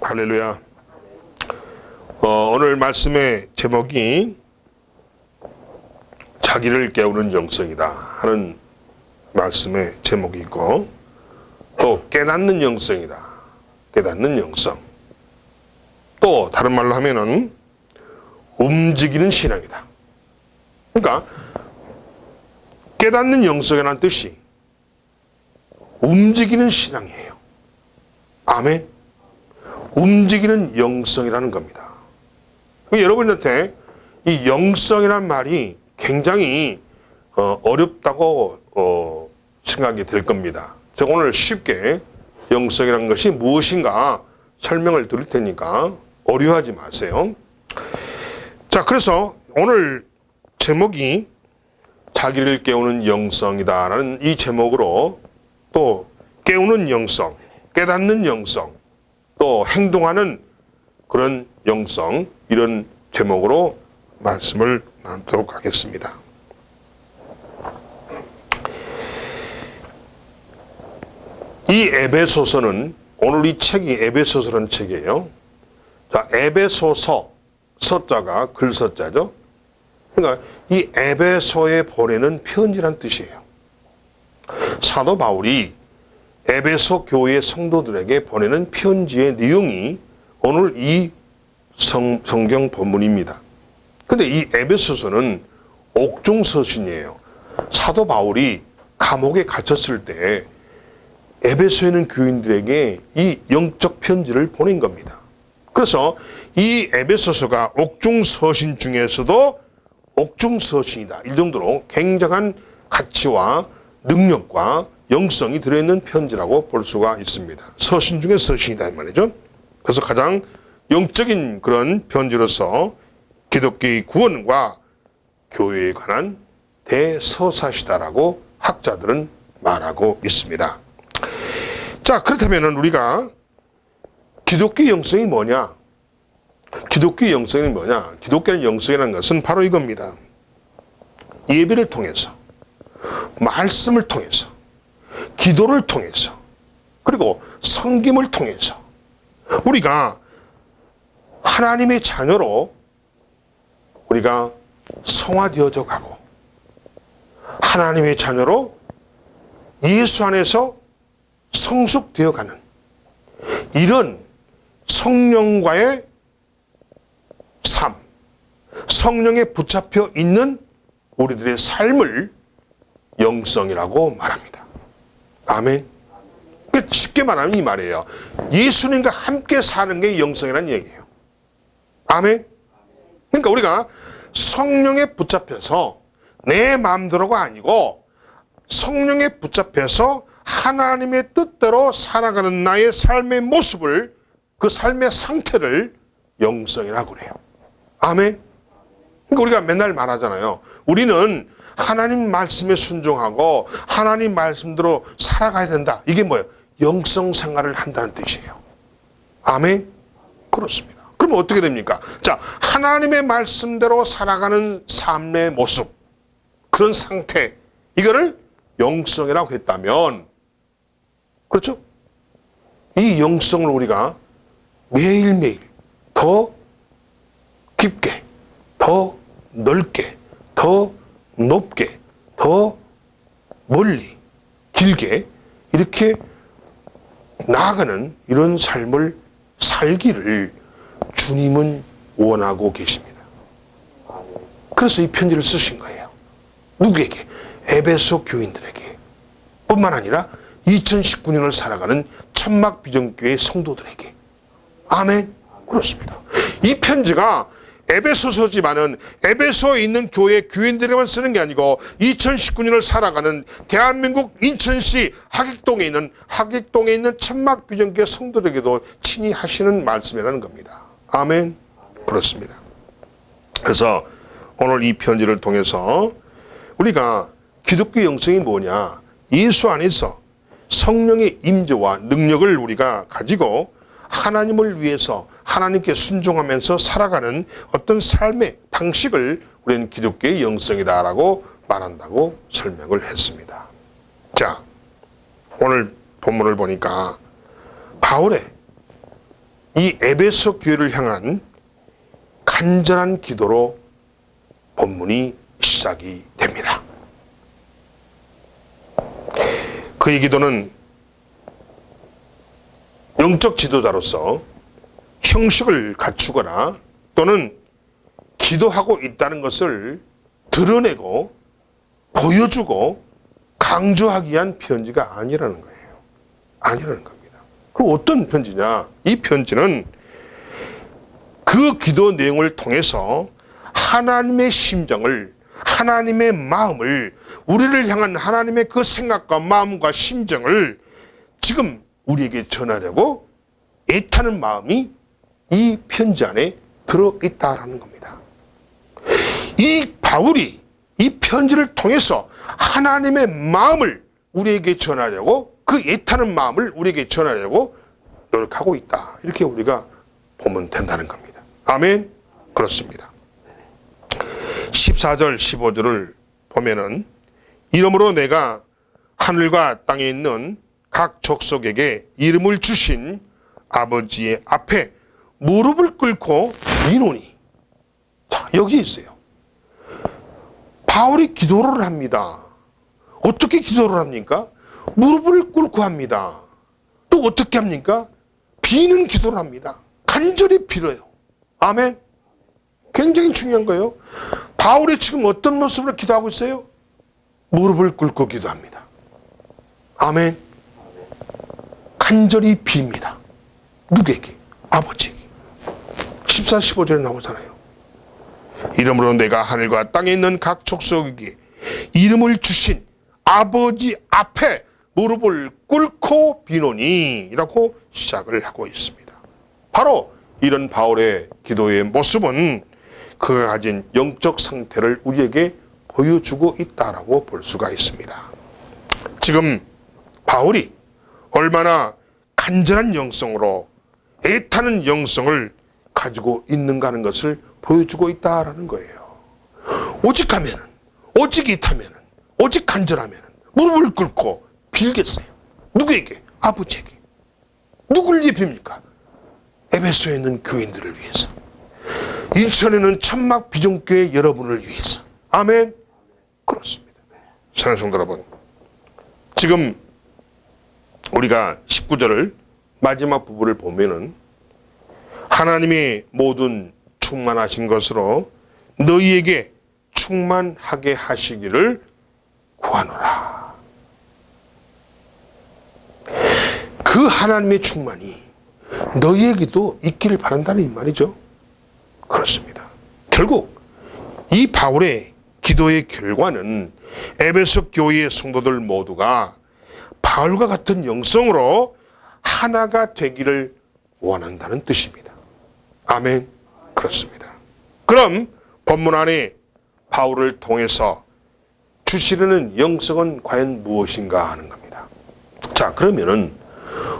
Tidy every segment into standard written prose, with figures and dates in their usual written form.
할렐루야. 오늘 말씀의 제목이 자기를 깨우는 영성이다 하는 말씀의 제목이 있고, 또 깨닫는 영성이다. 깨닫는 영성. 또 다른 말로 하면은 움직이는 신앙이다. 그러니까 깨닫는 영성이라는 뜻이 움직이는 신앙이에요. 아멘. 움직이는 영성이라는 겁니다. 여러분한테 이 영성이란 말이 굉장히 어렵다고 생각이 될 겁니다. 제가 오늘 쉽게 영성이라는 것이 무엇인가 설명을 드릴 테니까 어려워하지 마세요. 자, 그래서 오늘 제목이 자기를 깨우는 영성이다라는 이 제목으로 또 깨우는 영성, 깨닫는 영성, 또 행동하는 그런 영성, 이런 제목으로 말씀을 나누도록 하겠습니다. 이 에베소서는, 오늘 이 책이 에베소서라는 책이에요. 자, 에베소서, 서자가 글서자죠. 그러니까 이 에베소에 보내는 편지란 뜻이에요. 사도 바울이 에베소 교회 성도들에게 보내는 편지의 내용이 오늘 이 성경 본문입니다. 근데 이 에베소서는 옥중서신이에요. 사도 바울이 감옥에 갇혔을 때 에베소에 있는 교인들에게 이 영적 편지를 보낸 겁니다. 그래서 이 에베소서가 옥중서신 중에서도 옥중서신이다. 이 정도로 굉장한 가치와 능력과 영성이 들어있는 편지라고 볼 수가 있습니다. 서신 중에 서신이다 이 말이죠. 그래서 가장 영적인 그런 편지로서 기독교의 구원과 교회에 관한 대서사시다라고 학자들은 말하고 있습니다. 자, 그렇다면 우리가 기독교 영성이 뭐냐? 기독교 영성이 뭐냐? 기독교의 영성이라는 것은 바로 이겁니다. 예배를 통해서, 말씀을 통해서, 기도를 통해서, 그리고 섬김을 통해서 우리가 하나님의 자녀로 우리가 성화되어져 가고, 하나님의 자녀로 예수 안에서 성숙되어 가는 이런 성령과의 삶, 성령에 붙잡혀 있는 우리들의 삶을 영성이라고 말합니다. 아멘. 쉽게 말하면 이 말이에요. 예수님과 함께 사는 게 영성이라는 얘기예요. 아멘. 그러니까 우리가 성령에 붙잡혀서 내 마음대로가 아니고 성령에 붙잡혀서 하나님의 뜻대로 살아가는 나의 삶의 모습을, 그 삶의 상태를 영성이라고 그래요. 아멘. 그러니까 우리가 맨날 말하잖아요. 우리는 하나님 말씀에 순종하고 하나님 말씀대로 살아가야 된다. 이게 뭐예요? 영성 생활을 한다는 뜻이에요. 아멘. 그렇습니다. 그러면 어떻게 됩니까? 자, 하나님의 말씀대로 살아가는 삶의 모습, 그런 상태, 이거를 영성이라고 했다면, 그렇죠? 이 영성을 우리가 매일매일 더 깊게, 더 넓게, 더 높게, 더 멀리, 길게 이렇게 나아가는 이런 삶을 살기를 주님은 원하고 계십니다. 그래서 이 편지를 쓰신 거예요. 누구에게? 에베소 교인들에게. 뿐만 아니라 2019년을 살아가는 천막비전교회 성도들에게. 아멘. 그렇습니다. 이 편지가 에베소서지만은 에베소에 있는 교회 교인들에게만 쓰는 게 아니고 2019년을 살아가는 대한민국 인천시 하객동에 있는 천막비전교회 성도들에게도 친히 하시는 말씀이라는 겁니다. 아멘. 그렇습니다. 그래서 오늘 이 편지를 통해서 우리가 기독교 영성이 뭐냐? 예수 안에서 성령의 임재와 능력을 우리가 가지고 하나님을 위해서 하나님께 순종하면서 살아가는 어떤 삶의 방식을 우리는 기독교의 영성이다라고 말한다고 설명을 했습니다. 자, 오늘 본문을 보니까 바울의 이 에베소 교회를 향한 간절한 기도로 본문이 시작이 됩니다. 그의 기도는 영적 지도자로서 형식을 갖추거나 또는 기도하고 있다는 것을 드러내고 보여주고 강조하기 위한 편지가 아니라는 거예요. 아니라는 겁니다. 그럼 어떤 편지냐? 이 편지는 그 기도 내용을 통해서 하나님의 심정을, 하나님의 마음을, 우리를 향한 하나님의 그 생각과 마음과 심정을 지금 우리에게 전하려고 애타는 마음이 이 편지 안에 들어있다라는 겁니다. 이 바울이 이 편지를 통해서 하나님의 마음을 우리에게 전하려고, 그 애타는 마음을 우리에게 전하려고 노력하고 있다. 이렇게 우리가 보면 된다는 겁니다. 아멘. 그렇습니다. 14절 15절을 보면은 이러므로 내가 하늘과 땅에 있는 각 족속에게 이름을 주신 아버지의 앞에 무릎을 꿇고 미노니. 자, 여기 있어요. 바울이 기도를 합니다. 어떻게 기도를 합니까? 무릎을 꿇고 합니다. 또 어떻게 합니까? 비는 기도를 합니다. 간절히 빌어요. 아멘. 굉장히 중요한 거예요. 바울이 지금 어떤 모습으로 기도하고 있어요? 무릎을 꿇고 기도합니다. 아멘. 간절히 빕니다. 누구에게? 아버지에게. 14, 15절에 나오잖아요. 이러므로 내가 하늘과 땅에 있는 각 족속에게 이름을 주신 아버지 앞에 무릎을 꿇고 비노니 라고 시작을 하고 있습니다. 바로 이런 바울의 기도의 모습은 그가 가진 영적 상태를 우리에게 보여주고 있다라고 볼 수가 있습니다. 지금 바울이 얼마나 간절한 영성으로 애타는 영성을 가지고 있는가 하는 것을 보여주고 있다라는 거예요. 오직 하면은, 오직 애타면은, 오직 간절하면은 무릎을 꿇고 빌겠어요. 누구에게? 아버지에게. 누굴 위해 빕니까? 에베소에 있는 교인들을 위해서. 인천에는 천막 비전교회 여러분을 위해서. 아멘. 그렇습니다. 사랑하는 성도 여러분, 지금 우리가 19절을 마지막 부분을 보면은 하나님의 모든 충만하신 것으로 너희에게 충만하게 하시기를 구하노라. 그 하나님의 충만이 너희에게도 있기를 바란다는 이 말이죠. 그렇습니다. 결국 이 바울의 기도의 결과는 에베소 교회의 성도들 모두가 바울과 같은 영성으로 하나가 되기를 원한다는 뜻입니다. 아멘. 그렇습니다. 그럼 본문 안에 바울을 통해서 주시려는 영성은 과연 무엇인가 하는 겁니다. 자, 그러면은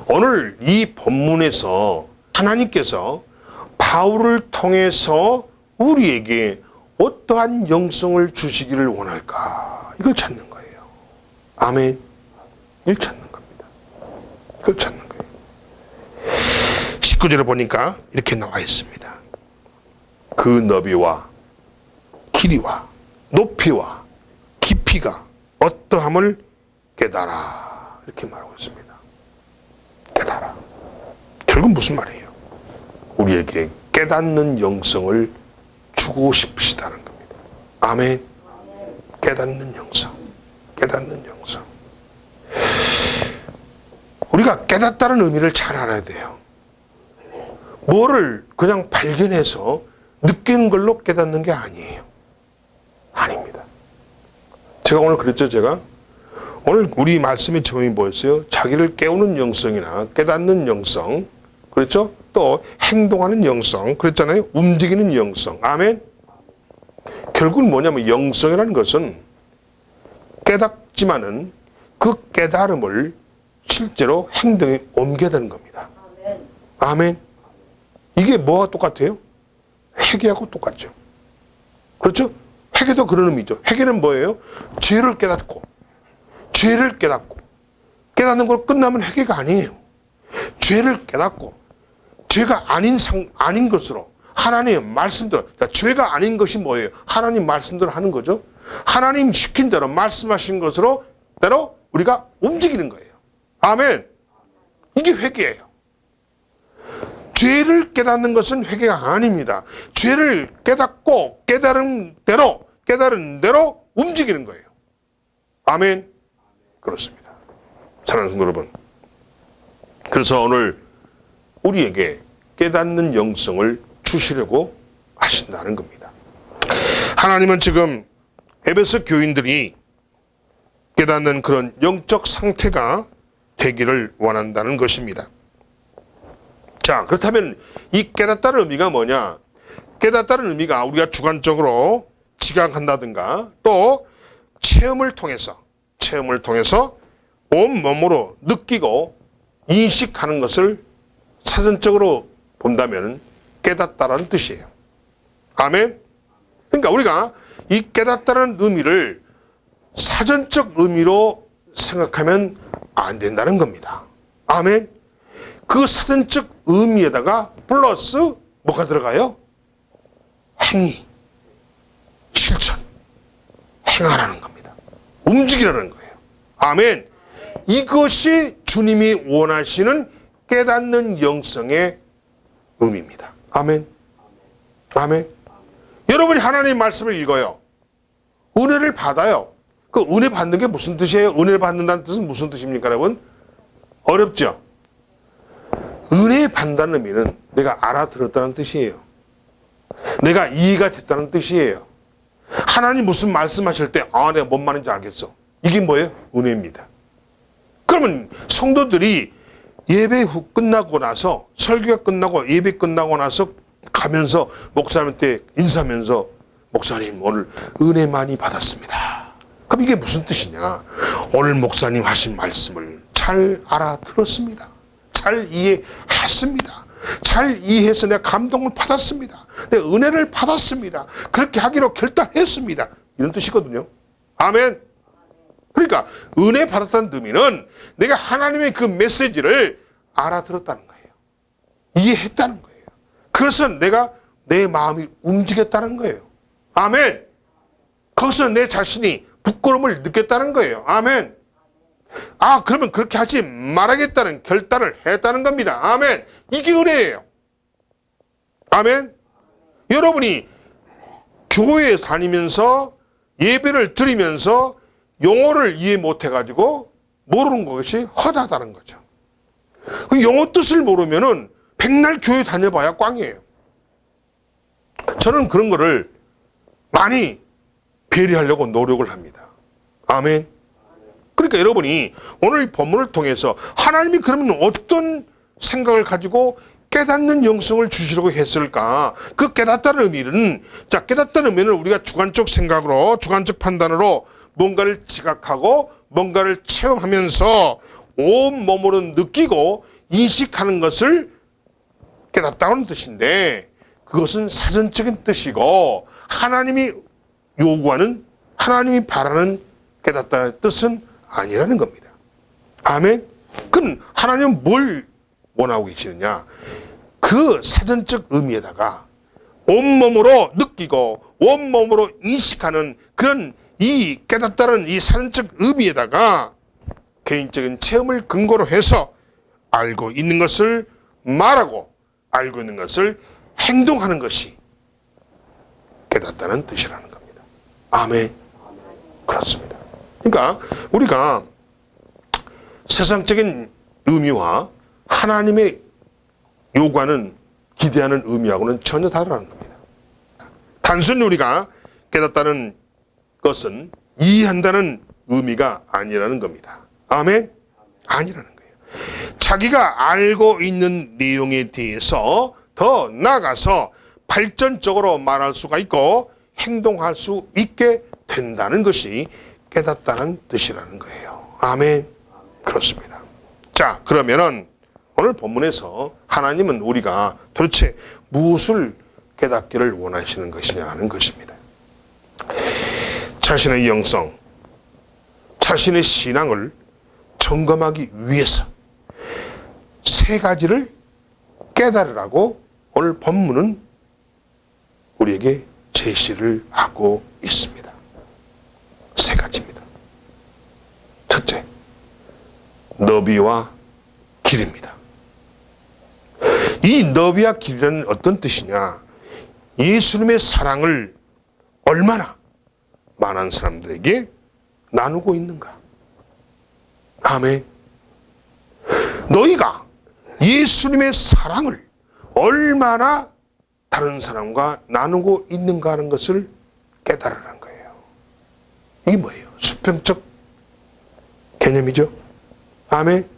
오늘 이 본문에서 하나님께서 바울을 통해서 우리에게 어떠한 영성을 주시기를 원할까? 이걸 찾는 거예요. 아멘. 이걸 찾는 겁니다. 이걸 찾는 거예요. 19절에 보니까 이렇게 나와 있습니다. 그 너비와 길이와 높이와 깊이가 어떠함을 깨달아. 이렇게 말하고 있습니다. 깨달아. 결국 무슨 말이에요? 우리에게 깨닫는 영성을 주고 싶으시다는 겁니다. 아멘. 깨닫는 영성. 깨닫는 영성. 우리가 깨닫다는 의미를 잘 알아야 돼요. 뭐를 그냥 발견해서 느끼는 걸로 깨닫는 게 아니에요. 아닙니다. 제가 오늘 그랬죠, 제가? 오늘 우리 말씀의 제목이 뭐였어요? 자기를 깨우는 영성이나 깨닫는 영성, 그렇죠? 또 행동하는 영성, 그랬잖아요? 움직이는 영성. 아멘? 결국은 뭐냐면 영성이라는 것은 깨닫지만은 그 깨달음을 실제로 행동에 옮겨야 되는 겁니다. 아멘? 이게 뭐가 똑같아요? 회개하고 똑같죠. 그렇죠? 회개도 그런 의미죠. 회개는 뭐예요? 죄를 깨닫고 깨닫는 걸 끝나면 회개가 아니에요. 죄를 깨닫고 죄가 아닌 것으로 하나님의 말씀대로, 그러니까 죄가 아닌 것이 뭐예요? 하나님 말씀대로 하는 거죠. 하나님 시킨 대로 말씀하신 것으로 대로 우리가 움직이는 거예요. 아멘. 이게 회개예요. 죄를 깨닫는 것은 회개가 아닙니다. 죄를 깨닫고 깨달은 대로 움직이는 거예요. 아멘. 그렇습니다. 사랑하는 성도 여러분, 그래서 오늘 우리에게 깨닫는 영성을 주시려고 하신다는 겁니다. 하나님은 지금 에베소 교인들이 깨닫는 그런 영적 상태가 되기를 원한다는 것입니다. 자, 그렇다면 이 깨닫다는 의미가 뭐냐? 깨닫다는 의미가 우리가 주관적으로 지각한다든가 또 체험을 통해서 온 몸으로 느끼고 인식하는 것을 사전적으로 본다면 깨닫다라는 뜻이에요. 아멘. 그러니까 우리가 이 깨닫다는 의미를 사전적 의미로 생각하면 안 된다는 겁니다. 아멘. 그 사전적 의미에다가 플러스 뭐가 들어가요? 행위, 실천, 행하라는 겁니다. 움직이라는 거예요. 아멘. 이것이 주님이 원하시는 깨닫는 영성의 의미입니다. 아멘. 아멘. 여러분이 하나님의 말씀을 읽어요. 은혜를 받아요. 그 은혜 받는 게 무슨 뜻이에요? 은혜를 받는다는 뜻은 무슨 뜻입니까, 여러분? 어렵죠? 은혜 받는다는 의미는 내가 알아들었다는 뜻이에요. 내가 이해가 됐다는 뜻이에요. 하나님 무슨 말씀하실 때, 내가 뭔 말인지 알겠어. 이게 뭐예요? 은혜입니다. 그러면 성도들이 예배 후 끝나고 나서, 설교가 끝나고 예배 끝나고 나서 가면서 목사님한테 인사하면서, 목사님 오늘 은혜 많이 받았습니다. 그럼 이게 무슨 뜻이냐? 오늘 목사님 하신 말씀을 잘 알아들었습니다. 잘 이해했습니다. 잘 이해해서 내가 감동을 받았습니다. 내가 은혜를 받았습니다. 그렇게 하기로 결단했습니다. 이런 뜻이거든요. 아멘. 그러니까 은혜 받았다는 의미는 내가 하나님의 그 메시지를 알아들었다는 거예요. 이해했다는 거예요. 그래서 내가 내 마음이 움직였다는 거예요. 아멘. 거기서 내 자신이 부끄러움을 느꼈다는 거예요. 아멘. 그러면 그렇게 하지 말아야겠다는 결단을 했다는 겁니다. 아멘. 이게 은혜예요. 아멘. 여러분이 교회에 다니면서 예배를 드리면서 용어를 이해 못해가지고 모르는 것이 허다하다는 거죠. 그 용어 뜻을 모르면은 백날 교회 다녀봐야 꽝이에요. 저는 그런 거를 많이 배려하려고 노력을 합니다. 아멘. 그러니까 여러분이 오늘 본문을 통해서 하나님이 그러면 어떤 생각을 가지고 깨닫는 영성을 주시려고 했을까? 그 깨닫다는 의미는, 자, 깨닫다는 의미는 우리가 주관적 생각으로, 주관적 판단으로 뭔가를 지각하고 뭔가를 체험하면서 온 몸으로 느끼고 인식하는 것을 깨닫다는 뜻인데, 그것은 사전적인 뜻이고 하나님이 요구하는, 하나님이 바라는 깨닫다는 뜻은 아니라는 겁니다. 아멘. 그럼 하나님은 뭘 원하고 계시느냐? 그 사전적 의미에다가 온몸으로 느끼고 온몸으로 인식하는 그런 이 깨닫다는 이 사전적 의미에다가 개인적인 체험을 근거로 해서 알고 있는 것을 말하고 알고 있는 것을 행동하는 것이 깨닫다는 뜻이라는 겁니다. 아멘. 그렇습니다. 그러니까 우리가 세상적인 의미와 하나님의 요구하는, 기대하는 의미하고는 전혀 다르다는 겁니다. 단순히 우리가 깨닫다는 것은 이해한다는 의미가 아니라는 겁니다. 아멘? 아니라는 거예요. 자기가 알고 있는 내용에 대해서 더 나아가서 발전적으로 말할 수가 있고 행동할 수 있게 된다는 것이 깨닫다는 뜻이라는 거예요. 아멘. 그렇습니다. 자, 그러면은 오늘 본문에서 하나님은 우리가 도대체 무엇을 깨닫기를 원하시는 것이냐 하는 것입니다. 자신의 영성, 자신의 신앙을 점검하기 위해서 세 가지를 깨달으라고 오늘 본문은 우리에게 제시를 하고 있습니다. 세 가지입니다. 첫째, 너비와 길입니다. 이 너비와 길이라는 어떤 뜻이냐? 예수님의 사랑을 얼마나 많은 사람들에게 나누고 있는가? 아멘. 너희가 예수님의 사랑을 얼마나 다른 사람과 나누고 있는가 하는 것을 깨달으라는 거예요. 이게 뭐예요? 수평적 개념이죠. 아멘.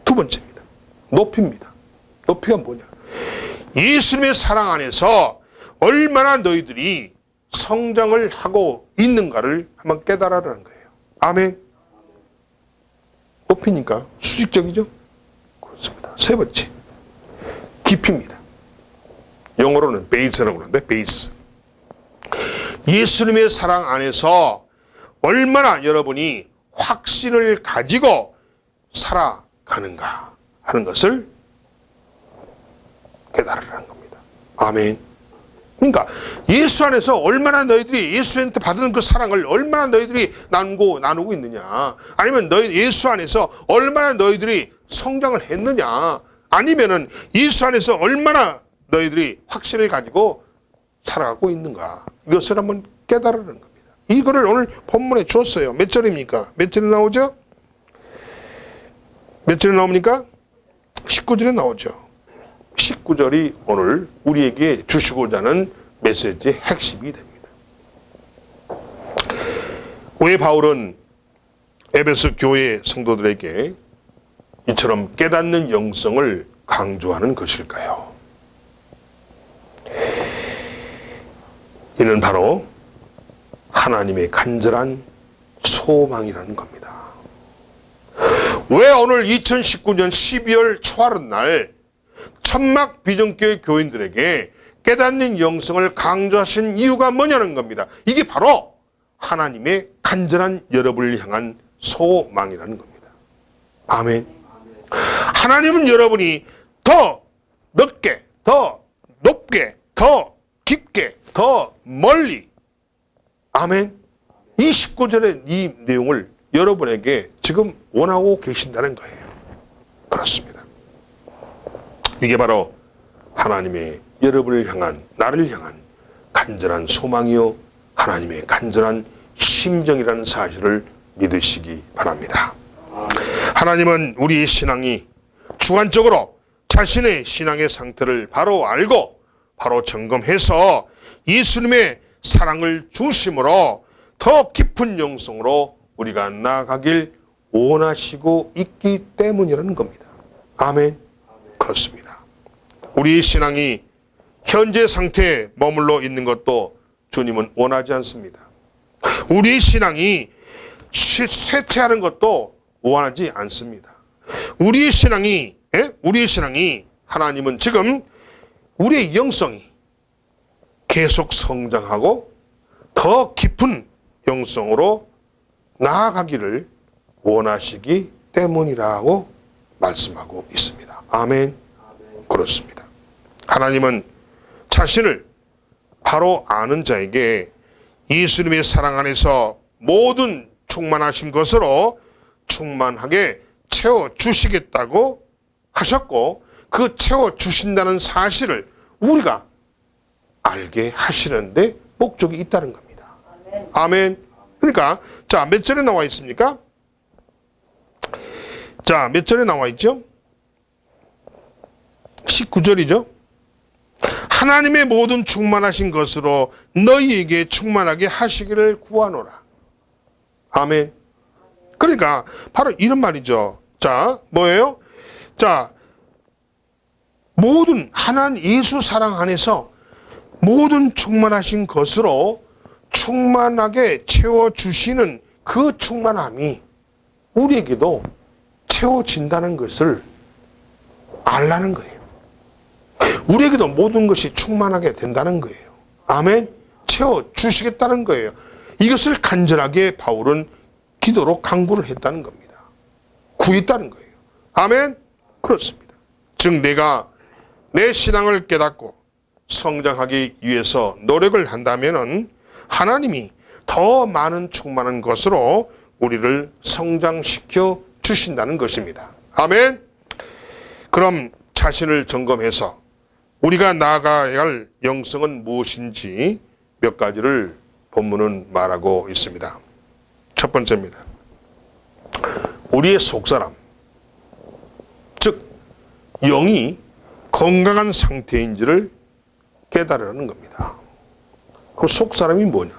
두 번째입니다. 높이입니다. 높이가 뭐냐? 예수님의 사랑 안에서 얼마나 너희들이 성장을 하고 있는가를 한번 깨달으라는 거예요. 아멘. 높이니까 수직적이죠? 그렇습니다. 세 번째, 깊이입니다. 영어로는 베이스라고 하는데, 베이스. 예수님의 사랑 안에서 얼마나 여러분이 확신을 가지고 살아가는가 하는 것을 깨달으라는 겁니다. 아멘. 그러니까 예수 안에서 얼마나 너희들이 예수한테 받은 그 사랑을 얼마나 너희들이 나누고 있느냐, 아니면 예수 안에서 얼마나 너희들이 성장을 했느냐, 아니면은 예수 안에서 얼마나 너희들이 확신을 가지고 살아가고 있는가, 이것을 한번 깨달으는 겁니다. 이거를 오늘 본문에 줬어요. 몇 절입니까? 몇 절에 나오죠? 몇 절에 나옵니까? 19절에 나오죠. 19절이 오늘 우리에게 주시고자 하는 메시지의 핵심이 됩니다. 왜 바울은 에베소 교회 성도들에게 이처럼 깨닫는 영성을 강조하는 것일까요? 이는 바로 하나님의 간절한 소망이라는 겁니다. 왜 오늘 2019년 12월 초하룻날 천막 비전교회 교인들에게 깨닫는 영성을 강조하신 이유가 뭐냐는 겁니다. 이게 바로 하나님의 간절한 여러분을 향한 소망이라는 겁니다. 아멘. 하나님은 여러분이 더 넓게, 더 높게, 더 깊게, 더 멀리, 아멘, 이 19절의 이 내용을 여러분에게 지금 원하고 계신다는 거예요. 그렇습니다. 이게 바로 하나님의 여러분을 향한, 나를 향한 간절한 소망이요 하나님의 간절한 심정이라는 사실을 믿으시기 바랍니다. 하나님은 우리의 신앙이 주관적으로 자신의 신앙의 상태를 바로 알고 바로 점검해서 예수님의 사랑을 중심으로 더 깊은 영성으로 우리가 나아가길 원하시고 있기 때문이라는 겁니다. 아멘. 그렇습니다. 우리의 신앙이 현재 상태에 머물러 있는 것도 주님은 원하지 않습니다. 우리의 신앙이 쇠퇴하는 것도 원하지 않습니다. 우리의 신앙이 하나님은 지금 우리의 영성이 계속 성장하고 더 깊은 영성으로 나아가기를 원하시기 때문이라고 말씀하고 있습니다. 아멘. 그렇습니다. 하나님은 자신을 바로 아는 자에게 예수님의 사랑 안에서 모든 충만하신 것으로 충만하게 채워주시겠다고 하셨고, 그 채워주신다는 사실을 우리가 알게 하시는데 목적이 있다는 겁니다. 아멘. 그러니까 자, 몇 절에 나와 있습니까? 자, 몇 절에 나와 있죠? 19절이죠. 하나님의 모든 충만하신 것으로 너희에게 충만하게 하시기를 구하노라. 아멘. 그러니까 바로 이런 말이죠. 자, 뭐예요? 자, 모든 하나님 예수 사랑 안에서 모든 충만하신 것으로 충만하게 채워주시는 그 충만함이 우리에게도 채워진다는 것을 알라는 거예요. 우리에게도 모든 것이 충만하게 된다는 거예요. 아멘. 채워주시겠다는 거예요. 이것을 간절하게 바울은 기도로 간구를 했다는 겁니다. 구했다는 거예요. 아멘. 그렇습니다. 즉 내가 내 신앙을 깨닫고 성장하기 위해서 노력을 한다면은 하나님이 더 많은 충만한 것으로 우리를 성장시켜 주신다는 것입니다. 아멘. 그럼 자신을 점검해서 우리가 나아가야 할 영성은 무엇인지 몇 가지를 본문은 말하고 있습니다. 첫 번째입니다. 우리의 속사람, 즉 영이 건강한 상태인지를 깨달으라는 겁니다. 그럼 속사람이 뭐냐?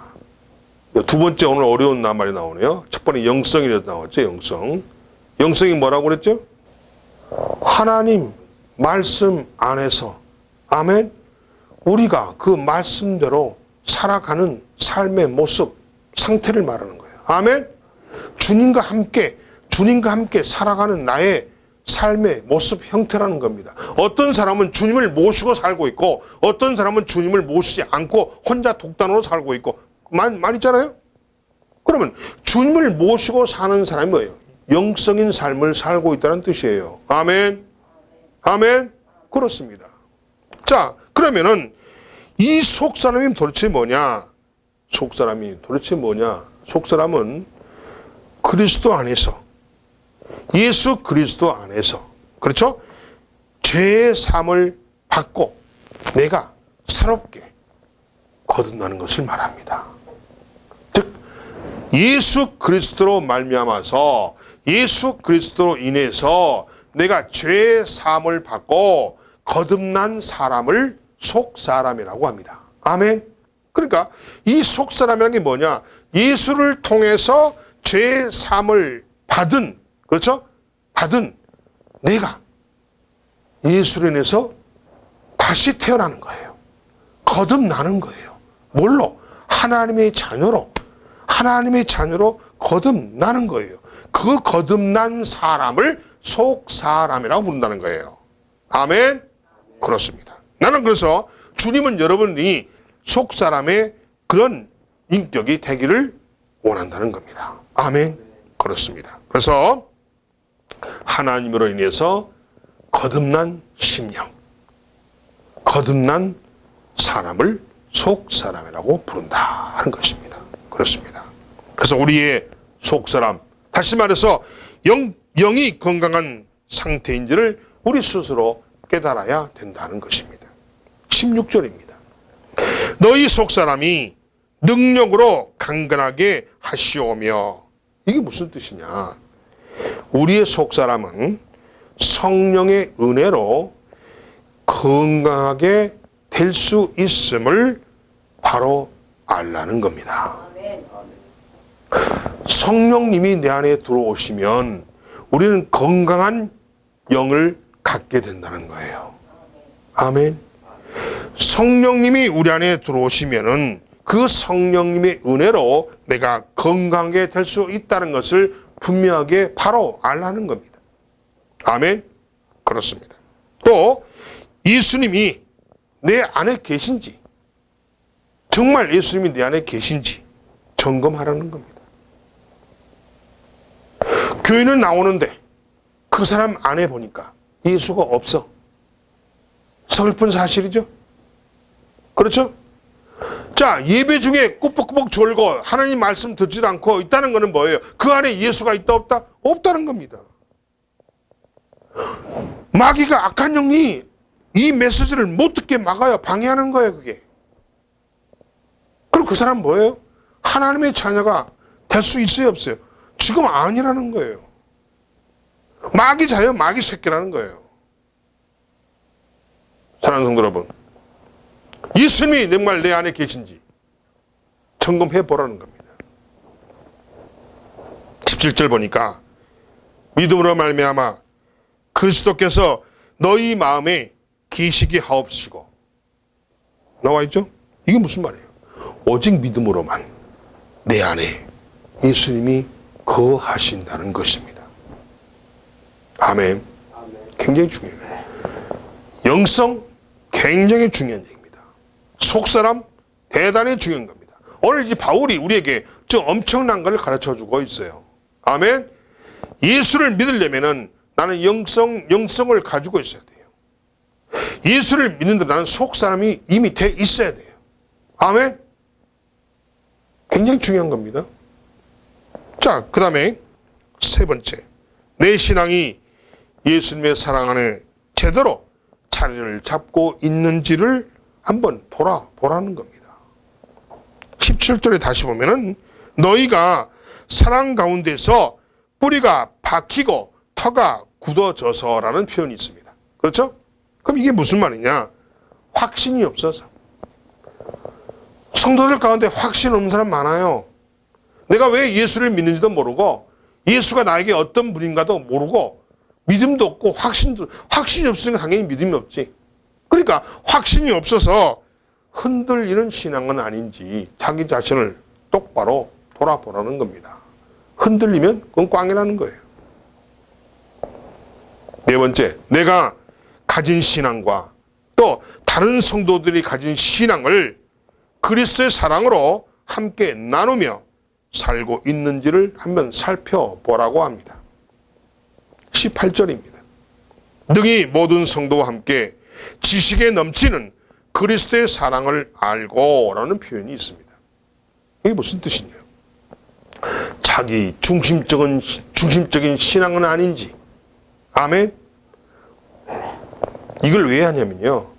두 번째 오늘 어려운 말이 나오네요. 첫 번째 영성이라고 나왔죠. 영성. 영성이 뭐라고 그랬죠? 하나님 말씀 안에서, 아멘, 우리가 그 말씀대로 살아가는 삶의 모습, 상태를 말하는 거예요. 아멘. 주님과 함께 살아가는 나의 삶의 모습, 형태라는 겁니다. 어떤 사람은 주님을 모시고 살고 있고 어떤 사람은 주님을 모시지 않고 혼자 독단으로 살고 있고 말 있잖아요. 그러면 주님을 모시고 사는 사람이 뭐예요? 영성인 삶을 살고 있다는 뜻이에요. 아멘. 아멘. 그렇습니다. 자, 그러면은 이 속사람이 도대체 뭐냐? 속사람이 도대체 뭐냐? 속사람은 그리스도 안에서, 예수 그리스도 안에서, 그렇죠? 죄의 삶을 받고 내가 새롭게 거듭나는 것을 말합니다. 즉 예수 그리스도로 말미암아서, 예수 그리스도로 인해서 내가 죄의 사함을 받고 거듭난 사람을 속사람이라고 합니다. 아멘. 그러니까 이 속사람이라는 게 뭐냐? 예수를 통해서 죄의 사함을 받은, 그렇죠? 받은 내가 예수로 인해서 다시 태어나는 거예요. 거듭나는 거예요. 뭘로? 하나님의 자녀로 거듭나는 거예요. 그 거듭난 사람을 속사람이라고 부른다는 거예요. 아멘. 그렇습니다. 나는 그래서 주님은 여러분이 속사람의 그런 인격이 되기를 원한다는 겁니다. 아멘. 그렇습니다. 그래서 하나님으로 인해서 거듭난 심령, 거듭난 사람을 속사람이라고 부른다 하는 것입니다. 그렇습니다. 그래서 우리의 속사람, 다시 말해서 영이 건강한 상태인지를 우리 스스로 깨달아야 된다는 것입니다. 16절입니다. 너희 속사람이 능력으로 강건하게 하시오며, 이게 무슨 뜻이냐? 우리의 속사람은 성령의 은혜로 건강하게 될 수 있음을 바로 알라는 겁니다. 성령님이 내 안에 들어오시면 우리는 건강한 영을 갖게 된다는 거예요. 아멘. 성령님이 우리 안에 들어오시면은 그 성령님의 은혜로 내가 건강하게 될 수 있다는 것을 분명하게 바로 알라는 겁니다. 아멘. 그렇습니다. 또 예수님이 내 안에 계신지, 정말 예수님이 내 안에 계신지 점검하라는 겁니다. 교회는 나오는데 그 사람 안에 보니까 예수가 없어. 슬픈 사실이죠. 그렇죠? 자, 예배 중에 꾸벅꾸벅 졸고 하나님 말씀 듣지도 않고 있다는 것은 뭐예요? 그 안에 예수가 있다 없다? 없다는 겁니다. 마귀가, 악한 영이 이 메시지를 못 듣게 막아요. 방해하는 거예요, 그게. 그럼 그 사람 뭐예요? 하나님의 자녀가 될 수 있어요, 없어요? 지금 아니라는 거예요. 마귀 자녀, 마귀 새끼라는 거예요. 사랑하는 성도 여러분, 예수님이 정말 내 안에 계신지 점검해 보라는 겁니다. 17절 보니까 믿음으로 말미암아 그리스도께서 너희 마음에 계시게 하옵시고, 나와 있죠? 이게 무슨 말이에요? 오직 믿음으로만 내 안에 예수님이 거하신다는 것입니다. 아멘. 굉장히 중요해요. 영성 굉장히 중요한 얘기입니다. 속사람 대단히 중요한 겁니다. 오늘 이 바울이 우리에게 좀 엄청난 걸 가르쳐주고 있어요. 아멘. 예수를 믿으려면은 나는 영성을 가지고 있어야 돼요. 예수를 믿는다는 속 사람이 이미 돼 있어야 돼요. 아멘? 굉장히 중요한 겁니다. 자, 그 다음에 세 번째. 내 신앙이 예수님의 사랑 안에 제대로 자리를 잡고 있는지를 한번 돌아보라는 겁니다. 17절에 다시 보면은 너희가 사랑 가운데서 뿌리가 박히고 터가 굳어져서라는 표현이 있습니다. 그렇죠? 그럼 이게 무슨 말이냐? 확신이 없어서. 성도들 가운데 확신 없는 사람 많아요. 내가 왜 예수를 믿는지도 모르고 예수가 나에게 어떤 분인가도 모르고 믿음도 없고 확신이 없으니까 당연히 믿음이 없지. 그러니까 확신이 없어서 흔들리는 신앙은 아닌지 자기 자신을 똑바로 돌아보라는 겁니다. 흔들리면 그건 꽝이라는 거예요. 네 번째, 내가 가진 신앙과 또 다른 성도들이 가진 신앙을 그리스도의 사랑으로 함께 나누며 살고 있는지를 한번 살펴보라고 합니다. 18절입니다. 능히 모든 성도와 함께 지식에 넘치는 그리스도의 사랑을 알고 라는 표현이 있습니다. 이게 무슨 뜻이냐? 자기 중심적인 신앙은 아닌지. 아멘? 이걸 왜 하냐면요.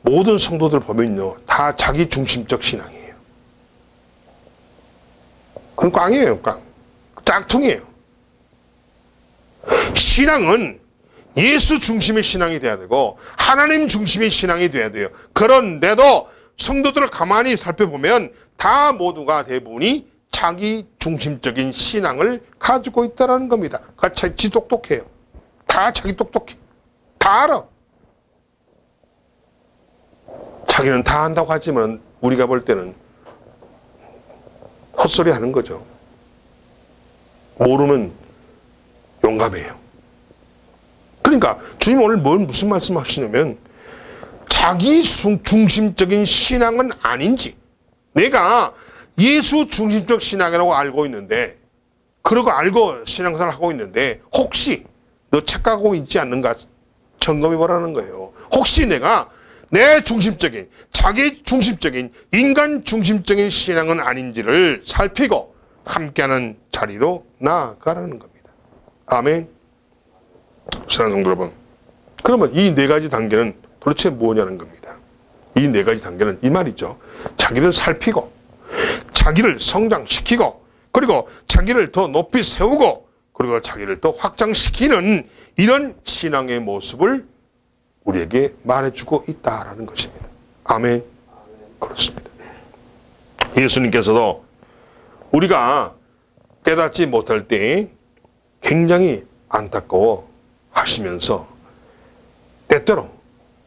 모든 성도들 보면요. 다 자기 중심적 신앙이에요. 그건 꽝이에요, 꽝. 짝퉁이에요. 신앙은 예수 중심의 신앙이 돼야 되고 하나님 중심의 신앙이 돼야 돼요. 그런데도 성도들을 가만히 살펴보면 다 모두가 대부분이 자기 중심적인 신앙을 가지고 있다는 겁니다. 자기 똑똑해요. 다 자기 똑똑해. 다 알아. 자기는 다 안다고 하지만 우리가 볼 때는 헛소리 하는 거죠. 모르면 용감해요. 그러니까 주님 오늘 무슨 말씀 하시냐면 자기 중심적인 신앙은 아닌지, 내가 예수 중심적 신앙이라고 알고 있는데, 그러고 알고 신앙생활을 하고 있는데 혹시 너 착각하고 있지 않는가 점검해 보라는 거예요. 혹시 내가 내 중심적인, 자기 중심적인, 인간 중심적인 신앙은 아닌지를 살피고 함께하는 자리로 나아가라는 겁니다. 아멘. 사랑하는 성도 여러분, 그러면 이 네 가지 단계는 도대체 뭐냐는 겁니다. 이 네 가지 단계는 이 말이죠. 자기를 살피고, 자기를 성장시키고, 그리고 자기를 더 높이 세우고, 그리고 자기를 더 확장시키는 이런 신앙의 모습을 우리에게 말해주고 있다라는 것입니다. 아멘. 그렇습니다. 예수님께서도 우리가 깨닫지 못할 때 굉장히 안타까워 하시면서 때때로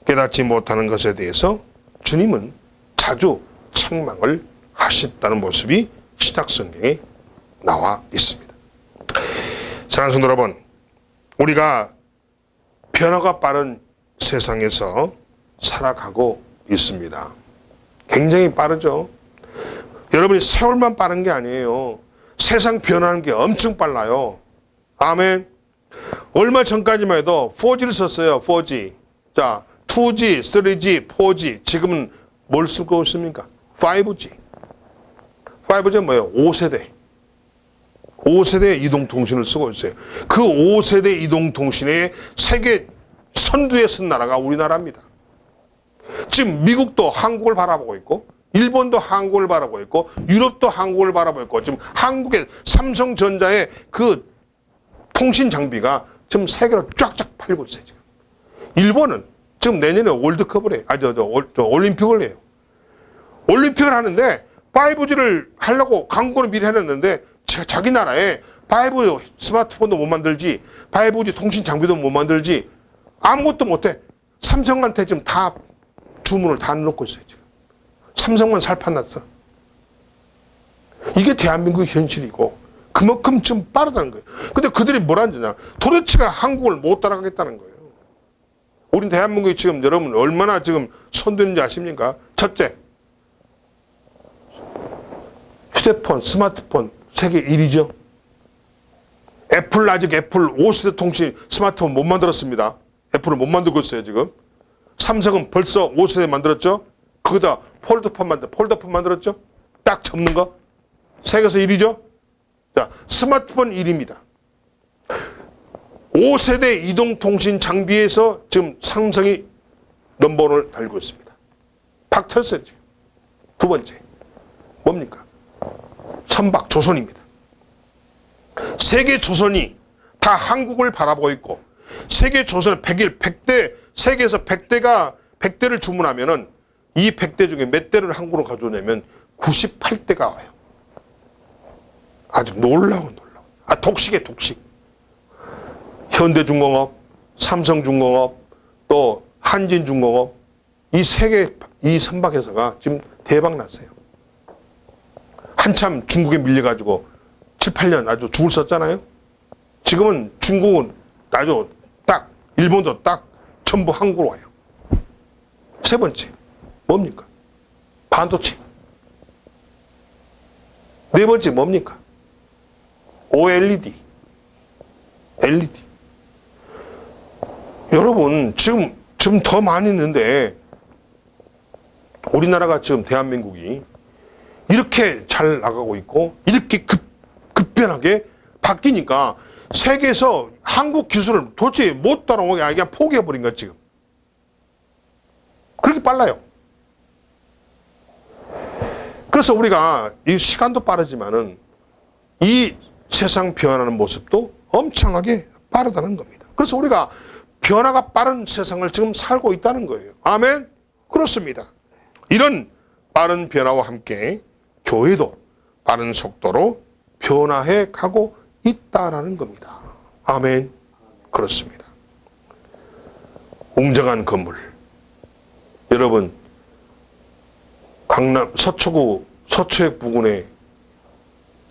깨닫지 못하는 것에 대해서 주님은 자주 책망을 하셨다는 모습이 신약성경에 나와 있습니다. 사랑하는 성도 여러분, 우리가 변화가 빠른 세상에서 살아가고 있습니다. 굉장히 빠르죠. 여러분이 세월만 빠른 게 아니에요. 세상 변하는 게 엄청 빨라요. 아멘. 얼마 전까지만 해도 4G를 썼어요. 4G. 자, 2G, 3G, 4G. 지금은 뭘 쓰고 있습니까? 5G. 5G는 뭐예요? 5세대. 5세대 이동통신을 쓰고 있어요. 그 5세대 이동통신의 세계 선두에 선 나라가 우리나라입니다. 지금 미국도 한국을 바라보고 있고, 일본도 한국을 바라보고 있고, 유럽도 한국을 바라보고 있고, 지금 한국의 삼성전자의 그 통신 장비가 지금 세계로 쫙쫙 팔리고 있어요. 지금. 일본은 지금 내년에 월드컵을 해요. 올림픽을 해요. 올림픽을 하는데 5G를 하려고 광고를 미리 해놨는데 자기 나라에 5G 스마트폰도 못 만들지, 5G 통신 장비도 못 만들지, 아무것도 못해. 삼성한테 지금 다 주문을 다 넣고 있어요. 지금. 삼성만 살판났어. 이게 대한민국의 현실이고 그만큼 좀 빠르다는 거예요. 근데 그들이 뭐라 하느냐. 도대체가 한국을 못 따라가겠다는 거예요. 우린 대한민국이 지금 여러분 얼마나 지금 손드는지 아십니까? 첫째, 휴대폰, 스마트폰 세계 1위죠. 애플 아직 애플 5세대 통신 스마트폰 못 만들었습니다. 애플을 못 만들고 있어요 지금. 삼성은 벌써 5세대 만들었죠? 거기다 폴더폰 만들었죠? 딱 접는 거. 세계에서 1위죠? 자, 스마트폰 1위입니다. 5세대 이동통신 장비에서 지금 삼성이 넘버원을 달고 있습니다. 박 터졌어요. 두 번째. 뭡니까? 선박 조선입니다. 세계 조선이 다 한국을 바라보고 있고, 세계 조선은 100대, 세계에서 100대를 주문하면은 이 100대 중에 몇 대를 한국으로 가져오냐면 98대가 와요. 아주 놀라워. 독식이에요, 독식. 현대중공업, 삼성중공업, 또 한진중공업, 이 선박회사가 지금 대박 났어요. 한참 중국에 밀려가지고 7, 8년 아주 죽을 썼잖아요. 지금은 중국은 아주 딱, 일본도 딱 전부 한국으로 와요. 세 번째, 뭡니까? 반도체. 네 번째, 뭡니까? OLED. LED. 여러분, 지금 더 많이 있는데, 우리나라가 지금 대한민국이 이렇게 잘 나가고 있고, 이렇게 급변하게 바뀌니까 세계에서 한국 기술을 도저히 못 따라오게 그냥 포기해버린 거야, 지금. 그렇게 빨라요. 그래서 우리가 이 시간도 빠르지만은 이 세상 변하는 모습도 엄청나게 빠르다는 겁니다. 그래서 우리가 변화가 빠른 세상을 지금 살고 있다는 거예요. 아멘? 그렇습니다. 이런 빠른 변화와 함께 교회도 빠른 속도로 변화해 가고 있다라는 겁니다. 아멘? 그렇습니다. 웅장한 건물. 여러분, 강남 서초구 서초역 부근에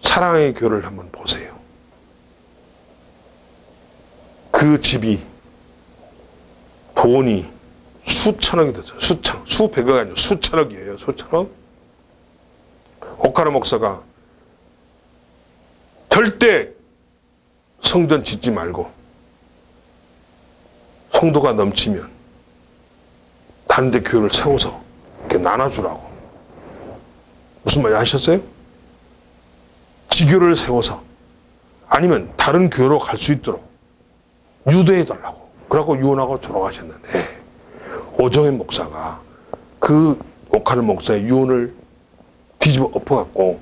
사랑의 교회를 한번 보세요. 그 집이 돈이 수천억이 됐어요. 수백억 아니고 수천억이에요. 수천억. 오카노 목사가 절대 성전 짓지 말고 성도가 넘치면 다른 데 교회를 세워서 이렇게 나눠주라고. 무슨 말인지 아셨어요? 지교를 세워서 아니면 다른 교회로 갈 수 있도록 유도해달라고. 그러고 유언하고 돌아가셨는데 오정현 목사가 그 오카노 목사의 유언을 뒤집어 엎어갖고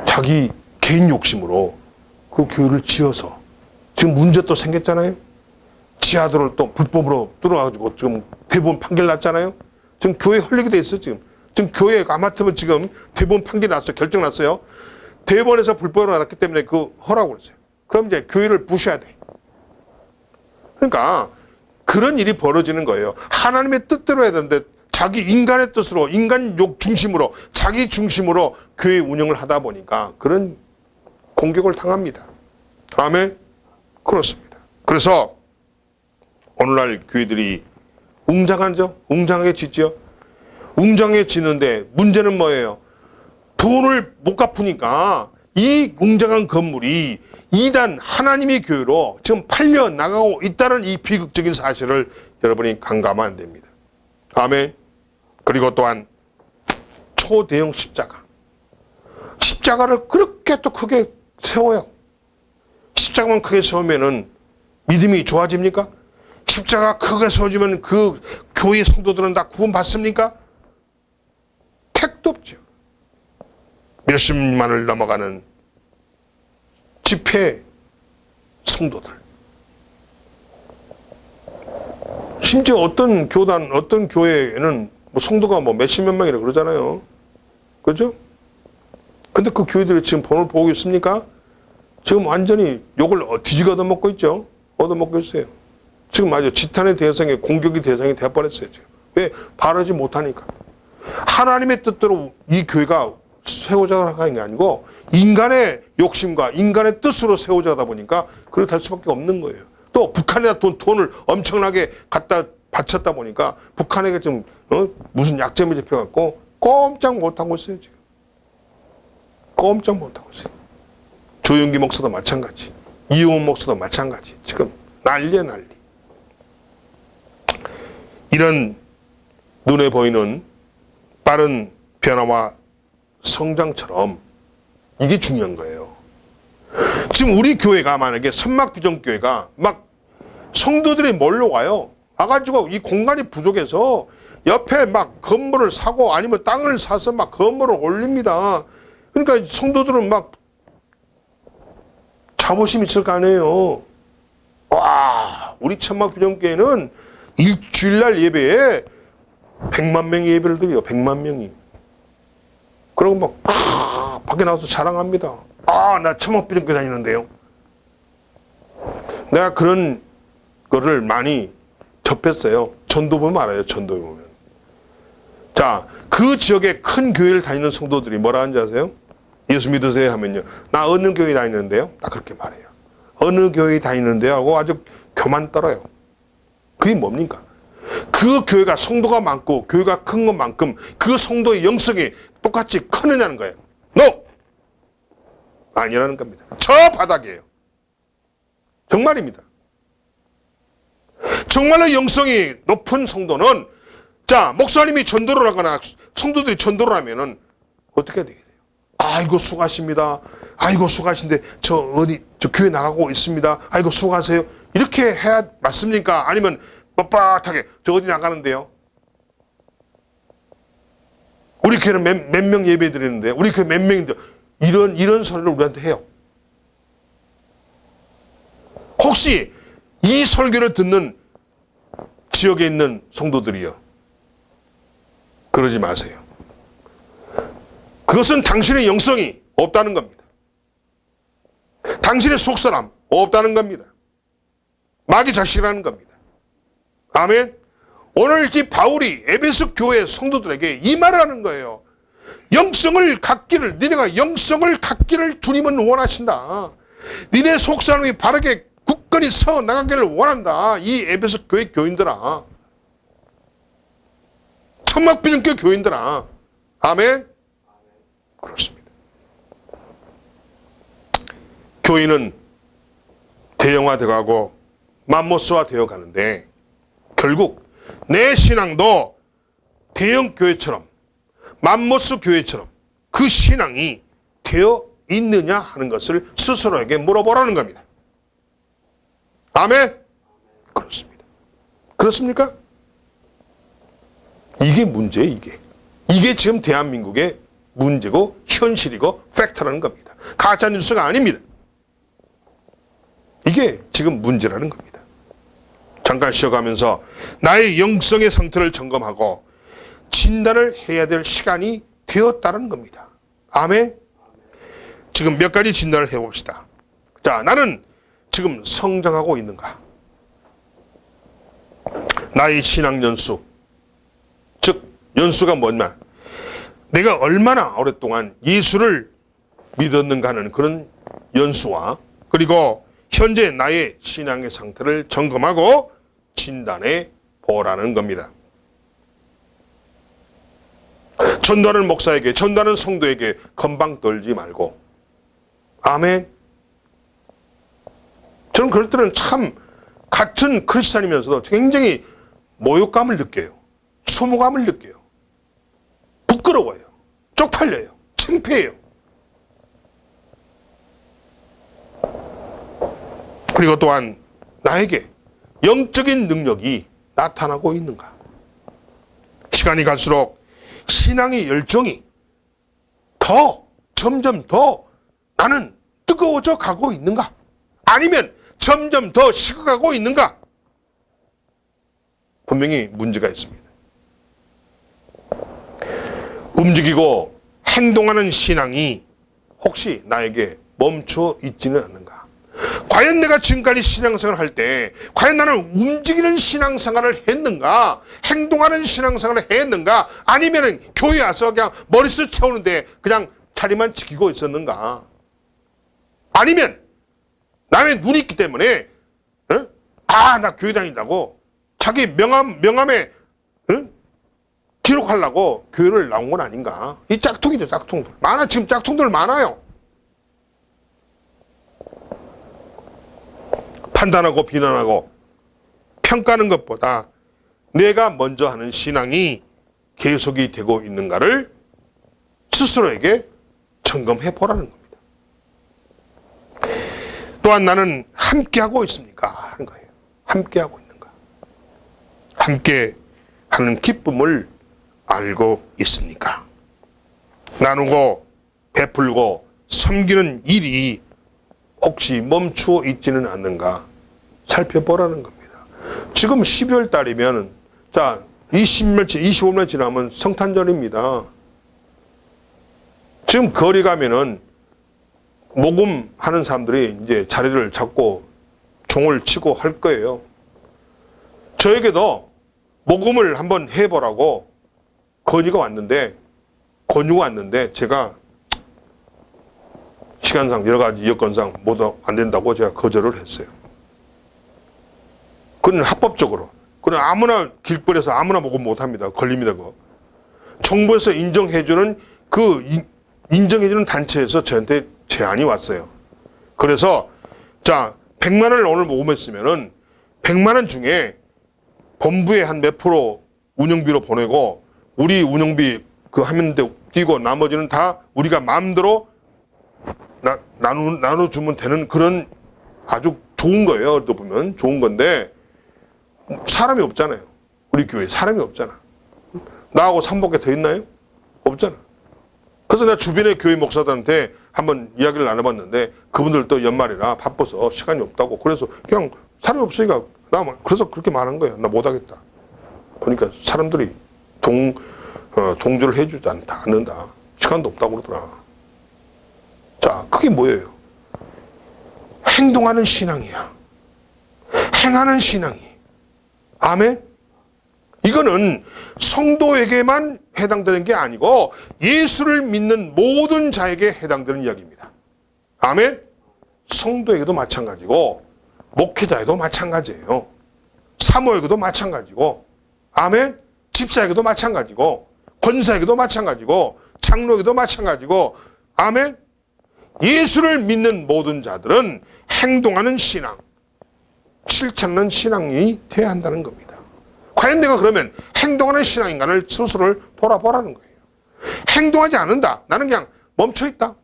자기 개인 욕심으로 그 교회를 지어서 지금 문제 또 생겼잖아요. 지하도를 또 불법으로 뚫어가지고 지금 대법원 판결 났잖아요. 지금 교회 헐리게 돼 있어 지금. 지금 교회 아마트면 지금 대법원 판결 났어요. 결정 났어요. 대법원에서 불법으로 났기 때문에 그 허라고 그랬어요. 그럼 이제 교회를 부셔야 돼. 그러니까 그런 일이 벌어지는 거예요. 하나님의 뜻대로 해야 되는데 자기 인간의 뜻으로, 인간 욕 중심으로, 자기 중심으로 교회 운영을 하다 보니까 그런 공격을 당합니다. 아멘? 그렇습니다. 그래서 오늘날 교회들이 웅장하죠? 웅장하게 짓죠? 웅장하게 짓는데 문제는 뭐예요? 돈을 못 갚으니까 이 웅장한 건물이 이단 하나님의 교회로 지금 팔려 나가고 있다는 이 비극적인 사실을 여러분이 간과하면 안 됩니다. 아멘. 그리고 또한 초대형 십자가. 십자가를 그렇게 또 크게 세워요. 십자가만 크게 세우면은 믿음이 좋아집니까? 십자가 크게 세워지면 그 교회 성도들은 다 구원받습니까? 택도 없죠. 몇십만을 넘어가는 집회 성도들. 심지어 어떤 교단, 어떤 교회에는 뭐 성도가 뭐 몇십몇 명이라 그러잖아요. 그죠? 근데 그 교회들이 지금 본을 보고 있습니까? 지금 완전히 욕을 뒤지게 얻어먹고 있죠. 얻어먹고 있어요. 지금 아주 지탄의 대상에, 공격의 대상이 되어버렸어요. 지금. 왜? 바르지 못하니까. 하나님의 뜻대로 이 교회가 세워져 가는 게 아니고 인간의 욕심과 인간의 뜻으로 세워져 가다 보니까 그렇게 될 수밖에 없는 거예요. 또 북한에다 돈을 엄청나게 갖다 바쳤다 보니까 북한에게 좀 무슨 약점이 잡혀갖고 꼼짝 못하고 있어요. 지금. 꼼짝 못하고 있어요. 조영기 목사도 마찬가지. 이용훈 목사도 마찬가지. 지금 난리야 난리. 이런 눈에 보이는 빠른 변화와 성장처럼 이게 중요한 거예요. 지금 우리 교회가 만약에 선막비전교회가 막 성도들이 몰려와요. 와가지고 이 공간이 부족해서 옆에 막 건물을 사고 아니면 땅을 사서 막 건물을 올립니다. 그러니까 성도들은 막 자부심이 있을 거 아니에요. 와, 우리 천막비전교회는 일주일날 예배에 100만 명이 예배를 드려요. 100만 명이. 그리고 막 밖에 나와서 자랑합니다. 나 천막비전교회 다니는데요. 내가 그런 거를 많이 접했어요. 전도 보면 알아요. 전도 보면. 자, 그 지역에 큰 교회를 다니는 성도들이 뭐라 하는지 아세요? 예수 믿으세요 하면요. 나 어느 교회 다니는데요? 딱 그렇게 말해요. 어느 교회 다니는데요? 하고 아주 교만 떨어요. 그게 뭡니까? 그 교회가 성도가 많고 교회가 큰 것만큼 그 성도의 영성이 똑같이 크느냐는 거예요. No! 아니라는 겁니다. 저 바닥이에요. 정말입니다. 정말로 영성이 높은 성도는, 자, 목사님이 전도를 하거나 성도들이 전도를 하면은 어떻게 해야 되겠어요? 아이고 수고하십니다. 아이고 수고하신데 저 교회 나가고 있습니다. 아이고 수고하세요. 이렇게 해야 맞습니까? 아니면 뻣뻣하게 저 어디 나가는데요? 우리 교회는 몇 명 예배 드리는데 우리 교회 몇 명인데 이런 소리를 우리한테 해요. 혹시 이 설교를 듣는 지역에 있는 성도들이요, 그러지 마세요. 그것은 당신의 영성이 없다는 겁니다. 당신의 속사람 없다는 겁니다. 마귀 자식이라는 겁니다. 아멘. 오늘 이 바울이 에베소 교회 성도들에게 이 말을 하는 거예요. 영성을 갖기를, 니네가 영성을 갖기를 주님은 원하신다. 니네 속사람이 바르게 굳건히 서 나가기를 원한다. 이 에베소 교회 교인들아, 천막비전교회 교인들아. 아멘. 그렇습니다. 교인은 대형화되어가고 맘모스화 되어가는데 결국 내 신앙도 대형 교회처럼 맘모스 교회처럼 그 신앙이 되어 있느냐 하는 것을 스스로에게 물어보라는 겁니다. 아멘? 그렇습니다. 그렇습니까? 이게 문제예요, 이게. 이게 지금 대한민국의 문제고 현실이고 팩트라는 겁니다. 가짜 뉴스가 아닙니다. 이게 지금 문제라는 겁니다. 잠깐 쉬어가면서 나의 영성의 상태를 점검하고 진단을 해야 될 시간이 되었다는 겁니다. 아멘? 지금 몇 가지 진단을 해봅시다. 자, 나는 지금 성장하고 있는가? 나의 신앙 연수, 즉 연수가 뭐냐? 내가 얼마나 오랫동안 예수를 믿었는가 하는 그런 연수와, 그리고 현재 나의 신앙의 상태를 점검하고 진단해 보라는 겁니다. 전도하는 목사에게, 전도하는 성도에게 건방 떨지 말고. 아멘. 저는 그럴 때는 참 같은 크리스찬이면서도 굉장히 모욕감을 느껴요. 소모감을 느껴요. 부끄러워요. 쪽팔려요. 창피해요. 그리고 또한 나에게 영적인 능력이 나타나고 있는가? 시간이 갈수록 신앙의 열정이 점점 더 나는 뜨거워져 가고 있는가? 아니면 점점 더 식어가고 있는가? 분명히 문제가 있습니다. 움직이고 행동하는 신앙이 혹시 나에게 멈춰 있지는 않는가? 과연 내가 지금까지 신앙생활을 할 때 과연 나는 움직이는 신앙생활을 했는가? 행동하는 신앙생활을 했는가? 아니면 교회 와서 그냥 머리숱 채우는데 그냥 자리만 지키고 있었는가? 아니면 남의 눈이 있기 때문에 나 교회 다닌다고 자기 명함에 기록하려고 교회를 나온 건 아닌가? 이 짝퉁이죠, 짝퉁들. 지금 짝퉁들 많아요. 판단하고 비난하고 평가하는 것보다 내가 먼저 하는 신앙이 계속이 되고 있는가를 스스로에게 점검해 보라는 겁니다. 또한 나는 함께하고 있습니까? 하는 거예요. 함께하고 있는가? 함께 하는 기쁨을 알고 있습니까? 나누고 베풀고 섬기는 일이 혹시 멈추어 있지는 않는가 살펴보라는 겁니다. 지금 12월 달이면 자 25일 지나면 성탄절입니다. 지금 거리 가면은 모금하는 사람들이 이제 자리를 잡고 종을 치고 할 거예요. 저에게도 모금을 한번 해보라고 권유가 왔는데 제가 시간상 여러 가지 여건상 모두 안 된다고 제가 거절을 했어요. 그건 합법적으로. 그건 아무나 길거리에서 아무나 모금 못 합니다. 걸립니다. 그거. 정부에서 인정해주는 인정해주는 단체에서 저한테 제안이 왔어요. 그래서 자 100만 원을 오늘 모금했으면은 100만 원 중에 본부에 한 몇 프로 운영비로 보내고 우리 운영비 그 하는데 뛰고 나머지는 다 우리가 마음대로 나눠주면 되는 그런 아주 좋은 거예요. 또 보면 좋은 건데 사람이 없잖아요. 우리 교회에 사람이 없잖아. 나하고 300개 더 있나요? 없잖아. 그래서 내가 주변의 교회 목사들한테 한번 이야기를 나눠봤는데 그분들도 연말이라 바빠서 시간이 없다고 그래서 그냥 사람이 없으니까 그래서 그렇게 말한 거야. 나 못하겠다. 보니까 사람들이 동조를 해주지 않는다. 시간도 없다고 그러더라. 자, 그게 뭐예요? 행동하는 신앙이야. 행하는 신앙이. 아멘? 이거는 성도에게만 해당되는 게 아니고 예수를 믿는 모든 자에게 해당되는 이야기입니다. 아멘? 성도에게도 마찬가지고 목회자에도 마찬가지예요. 사모에게도 마찬가지고 아멘? 집사에게도 마찬가지고 권사에게도 마찬가지고 장로에게도 마찬가지고 아멘? 예수를 믿는 모든 자들은 행동하는 신앙, 실천하는 신앙이 돼야 한다는 겁니다. 과연 내가 그러면 행동하는 신앙인가를 스스로를 돌아보라는 거예요. 행동하지 않는다. 나는 그냥 멈춰있다.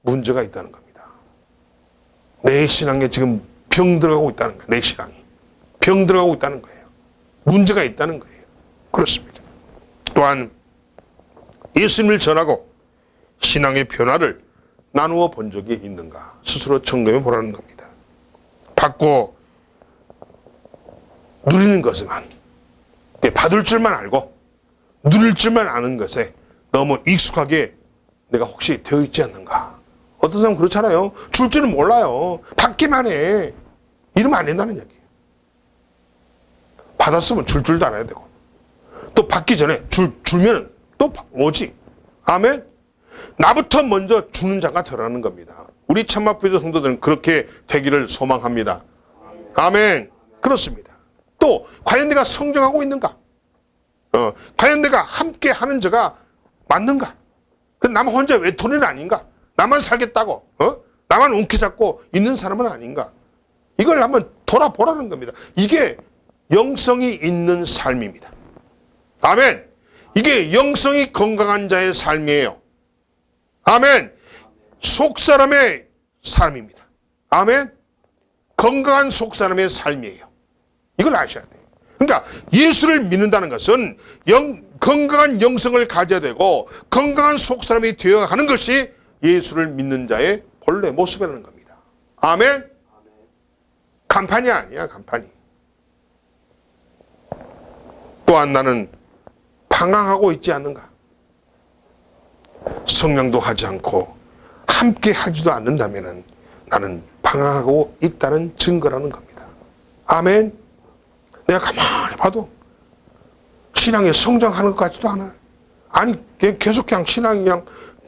문제가 있다는 겁니다. 내 신앙에 지금 병 들어가고 있다는 거예요. 내 신앙이. 병 들어가고 있다는 거예요. 문제가 있다는 거예요. 그렇습니다. 또한 예수님을 전하고 신앙의 변화를 나누어 본 적이 있는가 스스로 점검해 보라는 겁니다. 받고 누리는 것에만 받을 줄만 알고 누릴 줄만 아는 것에 너무 익숙하게 내가 혹시 되어 있지 않는가. 어떤 사람은 그렇잖아요. 줄 줄은 몰라요. 받기만 해. 이러면 안 된다는 얘기예요. 받았으면 줄 줄도 알아야 되고 또 받기 전에 줄면 또 오지. 아멘. 나부터 먼저 주는 자가 되라는 겁니다. 우리 참마표조 성도들은 그렇게 되기를 소망합니다. 아멘. 그렇습니다. 또 과연 내가 성장하고 있는가? 과연 내가 함께 하는 자가 맞는가? 나만 혼자 외톨이는 아닌가? 나만 살겠다고 나만 움켜잡고 있는 사람은 아닌가? 이걸 한번 돌아보라는 겁니다. 이게 영성이 있는 삶입니다. 아멘. 이게 영성이 건강한 자의 삶이에요. 아멘. 속사람의 삶입니다. 아멘. 건강한 속사람의 삶이에요. 이걸 아셔야 돼요. 그러니까 예수를 믿는다는 것은 건강한 영성을 가져야 되고 건강한 속사람이 되어가는 것이 예수를 믿는 자의 본래 모습이라는 겁니다. 아멘. 간판이 아니야. 간판이. 또한 나는 방황하고 있지 않는가? 성령도 하지 않고 함께 하지도 않는다면 나는 방황하고 있다는 증거라는 겁니다. 아멘. 내가 가만히 봐도 신앙에 성장하는 것 같지도 않아요. 아니 계속 그냥 신앙이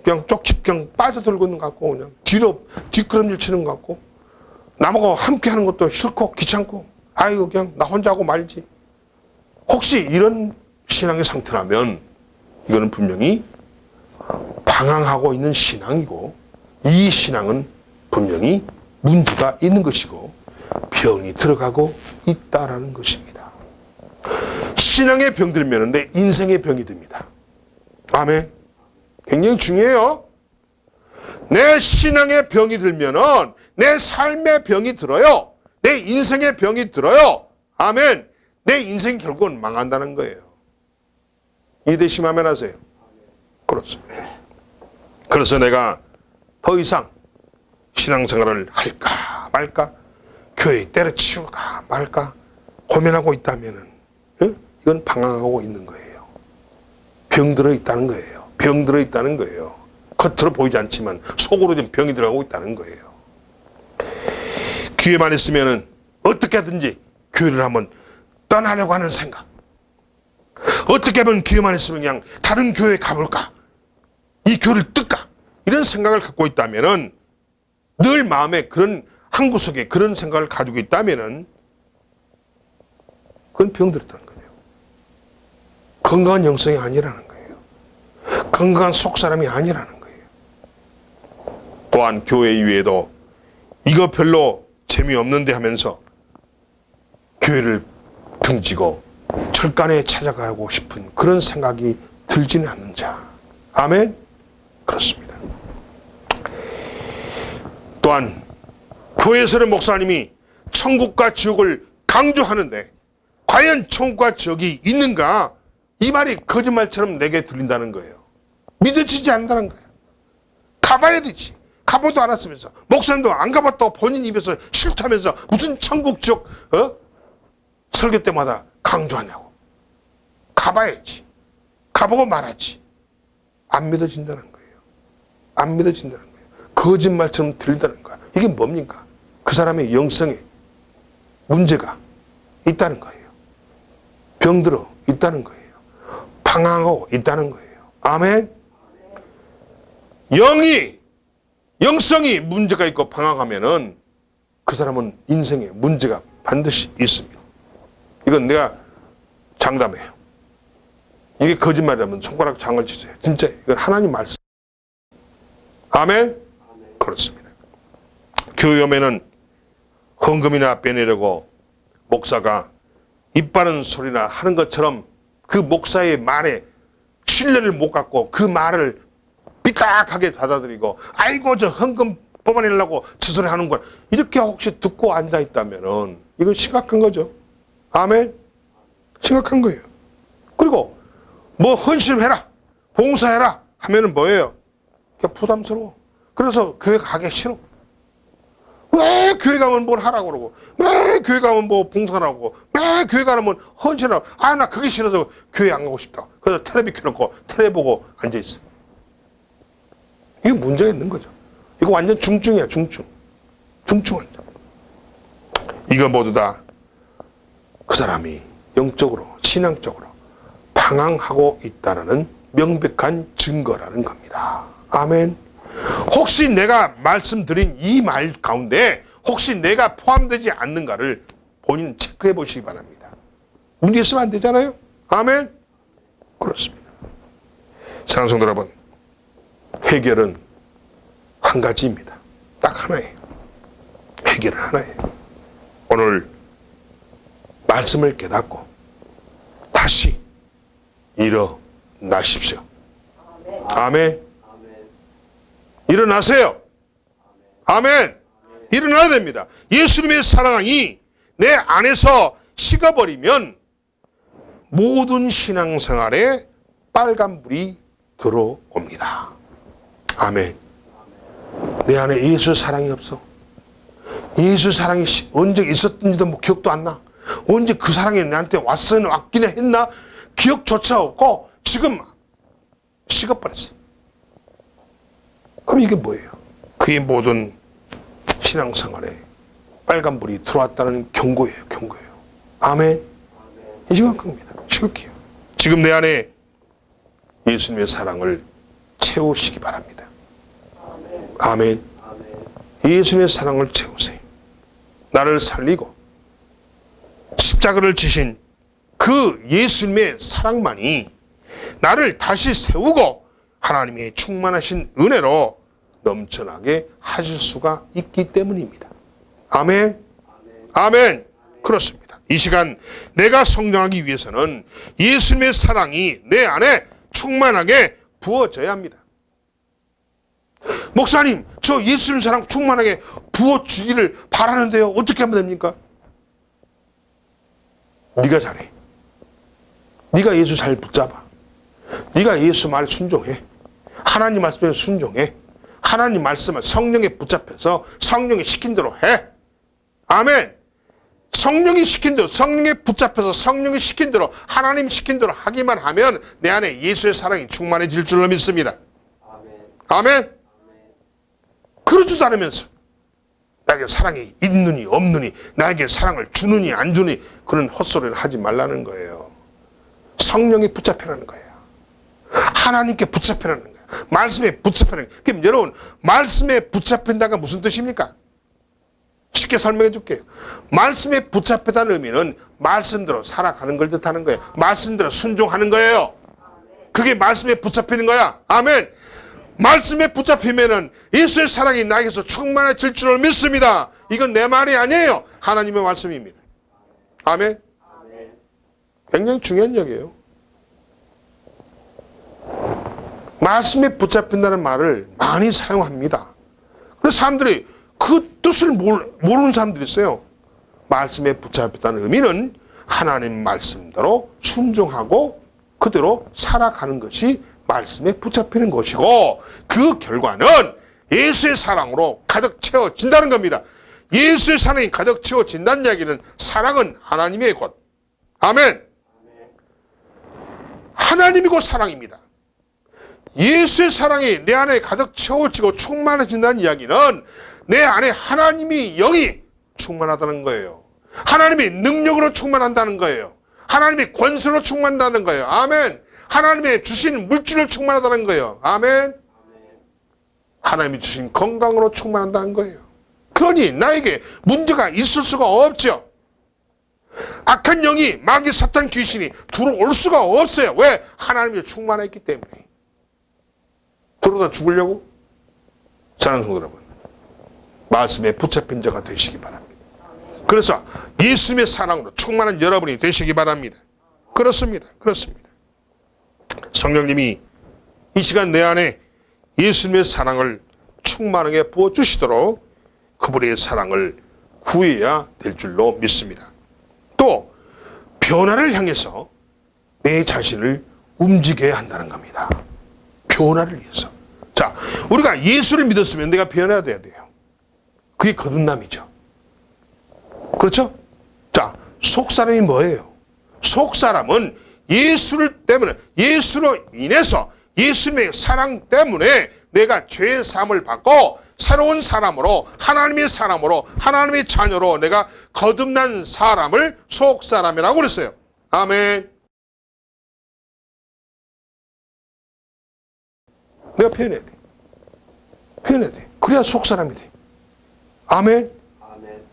그냥 쪽집 그냥 빠져들고 있는 것 같고 그냥 뒤로 뒷걸음질 치는 것 같고 남하고 함께 하는 것도 싫고 귀찮고 아이고 그냥 나 혼자 하고 말지. 혹시 이런 신앙의 상태라면 이거는 분명히 방황하고 있는 신앙이고 이 신앙은 분명히 문제가 있는 것이고 병이 들어가고 있다라는 것입니다. 신앙의 병 들면 내 인생의 병이 듭니다. 아멘. 굉장히 중요해요. 내 신앙의 병이 들면은 내 삶의 병이 들어요. 내 인생의 병이 들어요. 아멘. 내 인생이 결국은 망한다는 거예요. 이해되시면 아멘 하세요. 그렇습니다. 그래서 내가 더 이상 신앙생활을 할까 말까, 교회 때려치울까 말까 고민하고 있다면은 이건 방황하고 있는 거예요. 병들어 있다는 거예요. 병들어 있다는 거예요. 겉으로 보이지 않지만 속으로 좀 병이 들어가고 있다는 거예요. 기회만 있으면은 어떻게든지 교회를 한번 떠나려고 하는 생각. 어떻게 하면 기회만 있으면 그냥 다른 교회에 가볼까? 이 교회를 뜰까? 이런 생각을 갖고 있다면은, 늘 마음에 그런 한 구석에 그런 생각을 가지고 있다면은 그건 병들었다는 거예요. 건강한 영성이 아니라는 거예요. 건강한 속사람이 아니라는 거예요. 또한 교회 이외에도 이거 별로 재미없는데 하면서 교회를 등지고 철간에 찾아가고 싶은 그런 생각이 들지는 않는 자. 아멘? 그렇습니다. 또한 교회에서는 목사님이 천국과 지옥을 강조하는데 과연 천국과 지옥이 있는가? 이 말이 거짓말처럼 내게 들린다는 거예요. 믿어지지 않는다는 거예요. 가봐야 되지. 가보도 않았으면서, 목사님도 안 가봤다고 본인 입에서 싫다면서 무슨 천국 지옥 설교 때마다 강조하냐고. 가봐야지. 가보고 말하지. 안 믿어진다는 거예요. 안 믿어진다는 거예요. 거짓말처럼 들린다는 거야. 이게 뭡니까? 그 사람의 영성에 문제가 있다는 거예요. 병들어 있다는 거예요. 방황하고 있다는 거예요. 아멘? 영성이 문제가 있고 방황하면은 그 사람은 인생에 문제가 반드시 있습니다. 이건 내가 장담해요. 이게 거짓말이라면 손가락 장을 치세요. 진짜 이건 하나님 말씀. 아멘? 그렇습니다. 교회에는 헌금이나 빼내려고 목사가 입 바른 소리나 하는 것처럼 그 목사의 말에 신뢰를 못 갖고 그 말을 삐딱하게 받아들이고, 아이고 저 헌금 뽑아내려고 저 소리 하는 걸 이렇게 혹시 듣고 앉아있다면 이건 심각한 거죠. 아멘? 심각한 거예요. 그리고 뭐 헌신해라, 봉사해라 하면은 뭐예요? 그냥 부담스러워. 그래서 교회 가기 싫어. 왜 교회 가면 뭘 하라고 그러고, 왜 교회 가면 뭐 봉사하라고, 왜 교회 가면 헌신하라고. 아, 나 그게 싫어서 교회 안 가고 싶다. 그래서 텔레비 켜놓고 텔레 보고 앉아있어. 이게 문제가 있는 거죠. 이거 완전 중증이야, 중증. 중증 환자. 이거 모두 다 그 사람이 영적으로, 신앙적으로 방황하고 있다는 명백한 증거라는 겁니다. 아멘. 혹시 내가 말씀드린 이 말 가운데 혹시 내가 포함되지 않는가를 본인 체크해 보시기 바랍니다. 문제 있으면 안 되잖아요. 아멘. 그렇습니다. 사랑하는 성도 여러분, 해결은 한 가지입니다. 딱 하나예요. 해결은 하나예요. 오늘 말씀을 깨닫고 다시 일어나십시오. 아멘. 일어나세요. 아멘. 일어나야 됩니다. 예수님의 사랑이 내 안에서 식어버리면 모든 신앙생활에 빨간불이 들어옵니다. 아멘. 내 안에 예수 사랑이 없어. 예수 사랑이 언제 있었는지도 뭐 기억도 안 나. 언제 그 사랑이 나한테 왔긴 했나? 기억조차 없고 지금 식어버렸어. 그럼 이게 뭐예요? 그의 모든 신앙생활에 빨간불이 들어왔다는 경고예요. 경고예요. 아멘. 이 심각합니다. 심각해요. 지금 내 안에 예수님의 사랑을 채우시기 바랍니다. 아멘. 예수님의 사랑을 채우세요. 나를 살리고 십자가를 지신 그 예수님의 사랑만이 나를 다시 세우고 하나님의 충만하신 은혜로 넘쳐나게 하실 수가 있기 때문입니다. 아멘. 아멘. 그렇습니다. 이 시간 내가 성장하기 위해서는 예수님의 사랑이 내 안에 충만하게 부어져야 합니다. 목사님, 저 예수님 사랑 충만하게 부어주기를 바라는데요. 어떻게 하면 됩니까? 네가 잘해. 네가 예수 잘 붙잡아. 네가 예수 말 순종해. 하나님 말씀에 순종해. 하나님 말씀을 성령에 붙잡혀서 성령이 시킨 대로 해. 아멘. 성령이 시킨 대로, 성령에 붙잡혀서 성령이 시킨 대로, 하나님이 시킨 대로 하기만 하면 내 안에 예수의 사랑이 충만해질 줄로 믿습니다. 아멘. 그러지도 않으면서 나에게 사랑이 있느니 없느니, 나에게 사랑을 주느니 안 주느니 그런 헛소리를 하지 말라는 거예요. 성령에 붙잡히라는 거예요. 하나님께 붙잡히라는 거예요. 말씀에 붙잡히라는 거예요. 그럼 여러분, 말씀에 붙잡힌다가 무슨 뜻입니까? 쉽게 설명해 줄게요. 말씀에 붙잡혔다는 의미는 말씀대로 살아가는 걸 뜻하는 거예요. 말씀대로 순종하는 거예요. 그게 말씀에 붙잡히는 거야. 아멘. 말씀에 붙잡히면은 예수의 사랑이 나에게서 충만해질 줄을 믿습니다. 이건 내 말이 아니에요. 하나님의 말씀입니다. 아멘. 굉장히 중요한 얘기예요. 말씀에 붙잡힌다는 말을 많이 사용합니다. 그래서 사람들이 그 뜻을 모르는 사람들이 있어요. 말씀에 붙잡혔다는 의미는 하나님 말씀대로 순종하고 그대로 살아가는 것이 말씀에 붙잡히는 것이고, 그 결과는 예수의 사랑으로 가득 채워진다는 겁니다. 예수의 사랑이 가득 채워진다는 이야기는 사랑은 하나님의 것. 아멘. 하나님이고 사랑입니다. 예수의 사랑이 내 안에 가득 채워지고 충만해진다는 이야기는 내 안에 하나님이 영이 충만하다는 거예요. 하나님이 능력으로 충만한다는 거예요. 하나님이 권세로 충만한다는 거예요. 아멘. 하나님의 주신 물질로 충만하다는 거예요. 아멘. 하나님이 주신 건강으로 충만한다는 거예요. 그러니 나에게 문제가 있을 수가 없죠. 악한 영이, 마귀, 사탄, 귀신이 들어올 수가 없어요. 왜? 하나님이 충만했기 때문에. 들어다 죽으려고? 사랑하는 성도 여러분, 말씀에 붙잡힌 자가 되시기 바랍니다. 그래서 예수님의 사랑으로 충만한 여러분이 되시기 바랍니다. 그렇습니다. 그렇습니다. 성령님이 이 시간 내 안에 예수님의 사랑을 충만하게 부어주시도록 그분의 사랑을 구해야 될 줄로 믿습니다. 또 변화를 향해서 내 자신을 움직여야 한다는 겁니다. 변화를 위해서. 자, 우리가 예수를 믿었으면 내가 변해야 돼야 돼요. 그게 거듭남이죠. 그렇죠? 자, 속사람이 뭐예요? 속사람은 예수를 때문에, 예수로 인해서, 예수님의 사랑 때문에 내가 죄의 사함을 받고 새로운 사람으로, 하나님의 사람으로, 하나님의 자녀로 내가 거듭난 사람을 속사람이라고 그랬어요. 아멘. 내가 표현해야 돼. 표현해야 돼. 그래야 속사람이 돼. 아멘.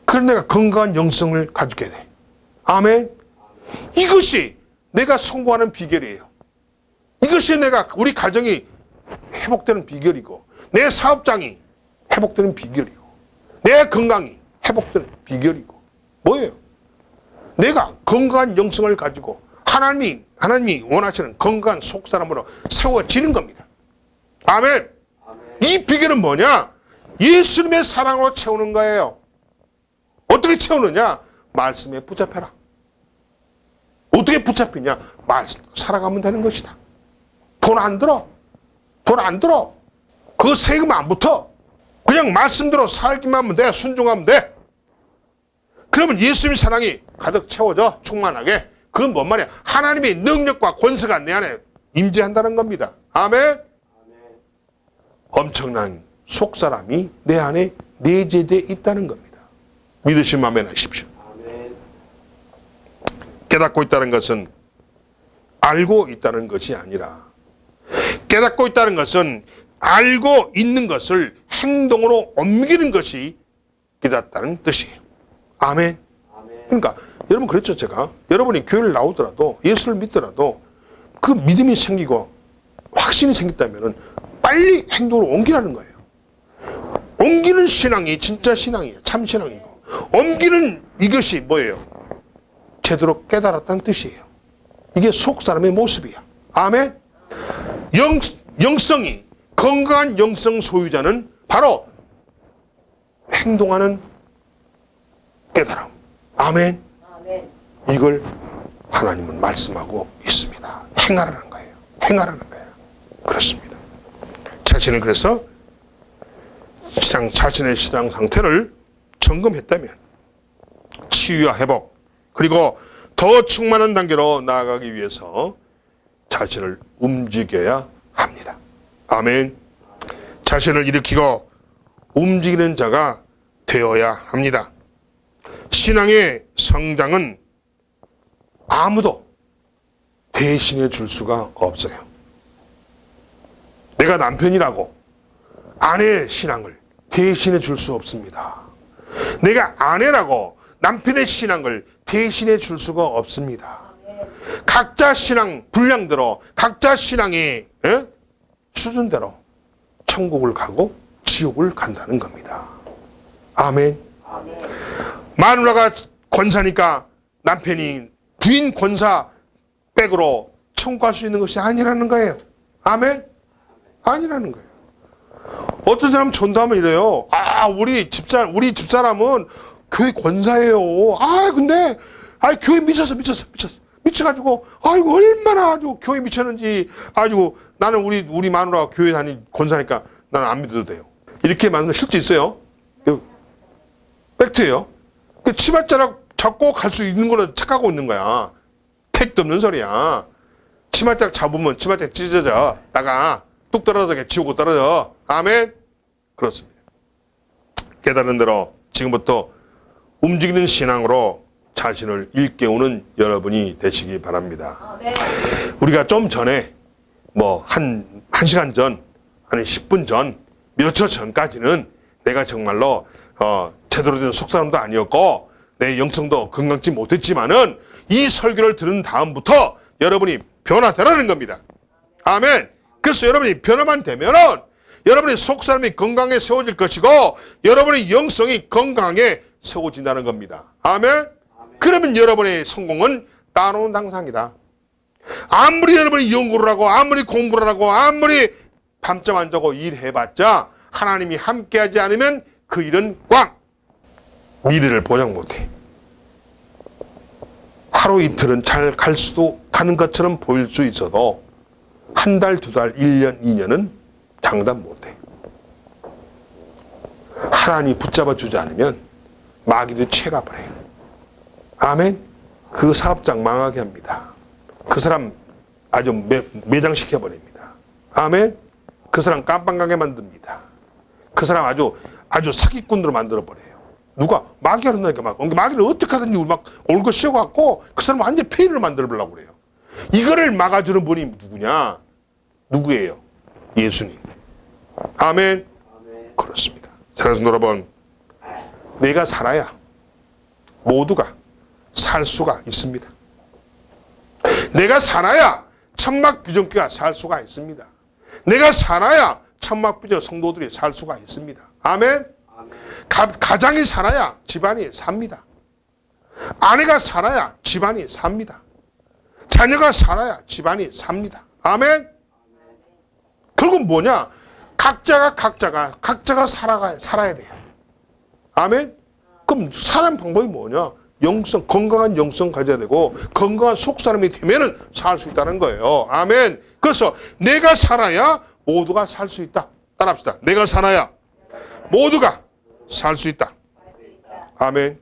그래서 내가 건강한 영성을 가지게 돼. 아멘. 이것이 내가 성공하는 비결이에요. 이것이 내가, 우리 가정이 회복되는 비결이고, 내 사업장이 회복되는 비결이고, 내 건강이 회복되는 비결이고, 뭐예요? 내가 건강한 영성을 가지고 하나님이 원하시는 건강한 속사람으로 세워지는 겁니다. 아멘. 이 비결은 뭐냐? 예수님의 사랑으로 채우는 거예요. 어떻게 채우느냐? 말씀에 붙잡혀라. 어떻게 붙잡히냐? 말씀 살아가면 되는 것이다. 돈 안 들어. 돈 안 들어. 그 세금 안 붙어. 그냥 말씀대로 살기만 하면 돼. 순종하면 돼. 그러면 예수님의 사랑이 가득 채워져. 충만하게. 그건 뭔 말이야? 하나님의 능력과 권세가 내 안에 임재한다는 겁니다. 아멘. 엄청난 속사람이 내 안에 내재되어 있다는 겁니다. 믿으시면 아멘 하십시오. 깨닫고 있다는 것은 알고 있다는 것이 아니라, 깨닫고 있다는 것은 알고 있는 것을 행동으로 옮기는 것이 깨닫다는 뜻이에요. 아멘. 그러니까 여러분, 그랬죠. 제가 여러분이 교회를 나오더라도, 예수를 믿더라도 그 믿음이 생기고 확신이 생겼다면 빨리 행동으로 옮기라는 거예요. 옮기는 신앙이 진짜 신앙이에요. 참 신앙이고, 옮기는 이것이 뭐예요? 제대로 깨달았다는 뜻이에요. 이게 속 사람의 모습이야. 아멘. 영성이, 건강한 영성 소유자는 바로 행동하는 깨달음. 아멘. 이걸 하나님은 말씀하고 있습니다. 행하라는 거예요. 행하라는 거예요. 그렇습니다. 자신을 그래서 자신의 신앙 상태를 점검했다면 치유와 회복, 그리고 더 충만한 단계로 나아가기 위해서 자신을 움직여야 합니다. 아멘. 자신을 일으키고 움직이는 자가 되어야 합니다. 신앙의 성장은 아무도 대신해 줄 수가 없어요. 내가 남편이라고 아내의 신앙을 대신해 줄 수 없습니다. 내가 아내라고 남편의 신앙을 대신해 줄 수가 없습니다. 각자 신앙 분량대로, 각자 신앙의 수준대로 천국을 가고 지옥을 간다는 겁니다. 아멘. 마누라가 권사니까 남편이 부인 권사 백으로 천국 갈 수 있는 것이 아니라는 거예요. 아멘. 아니라는 거예요. 어떤 사람 전도하면 이래요. 우리 집사람은 교회 권사예요. 근데 교회 미쳐가지고 아이고 얼마나 아주 교회 미쳤는지 아주 나는 우리 마누라가 교회 다니 권사니까 나는 안 믿어도 돼요. 이렇게 말하는 실제 있어요. 팩트예요. 치맛자락 잡고 갈 수 있는 거로 착각하고 있는 거야. 택도 없는 소리야. 치맛자락 잡으면 치맛자락 찢어져. 나가. 뚝 떨어져. 지옥으로 떨어져. 아멘. 그렇습니다. 깨달은 대로 지금부터 움직이는 신앙으로 자신을 일깨우는 여러분이 되시기 바랍니다. 아멘. 우리가 좀 전에 한 시간 전, 아니 10분 전, 몇 초 전까지는 내가 정말로 제대로 된 속사람도 아니었고 내 영성도 건강치 못했지만은 이 설교를 들은 다음부터 여러분이 변화되라는 겁니다. 아멘. 그래서 여러분이 변화만 되면은 여러분의 속사람이 건강하게 세워질 것이고 여러분의 영성이 건강하게 세워진다는 겁니다. 아멘. 그러면 여러분의 성공은 따놓은 당상이다. 아무리 여러분이 연구를 하고 아무리 공부를 하고 아무리 밤잠 안 자고 일해봤자 하나님이 함께하지 않으면 그 일은 꽝. 미래를 보장 못해. 하루 이틀은 잘 가는 것처럼 보일 수 있어도 한 달, 두 달, 1년, 2년은 장담 못해. 하나님이 붙잡아 주지 않으면 마귀들이 채가버려요. 아멘. 그 사업장 망하게 합니다. 그 사람 아주 매장시켜버립니다. 아멘. 그 사람 깜빵가게 만듭니다. 그 사람 아주 사기꾼으로 만들어버려요. 누가? 마귀가 그런다니까. 마귀를 어떻게 하든지 막 올거 씌워갖고 그 사람 완전 폐인으로 만들어보려고 그래요. 이거를 막아주는 분이 누구냐? 누구예요? 예수님. 아멘. 그렇습니다. 사랑하는 여러분, 내가 살아야 모두가 살 수가 있습니다. 내가 살아야 천막비전교회가 살 수가 있습니다. 내가 살아야 천막비전 성도들이 살 수가 있습니다. 아멘. 가장이 살아야 집안이 삽니다. 아내가 살아야 집안이 삽니다. 자녀가 살아야 집안이 삽니다. 아멘. 결국 뭐냐? 각자가 살아야 돼요. 아멘. 그럼 사는 방법이 뭐냐? 건강한 영성 가져야 되고 건강한 속사람이 되면은 살 수 있다는 거예요. 아멘. 그래서 내가 살아야 모두가 살 수 있다. 따라합시다. 내가 살아야 모두가 살 수 있다. 아멘.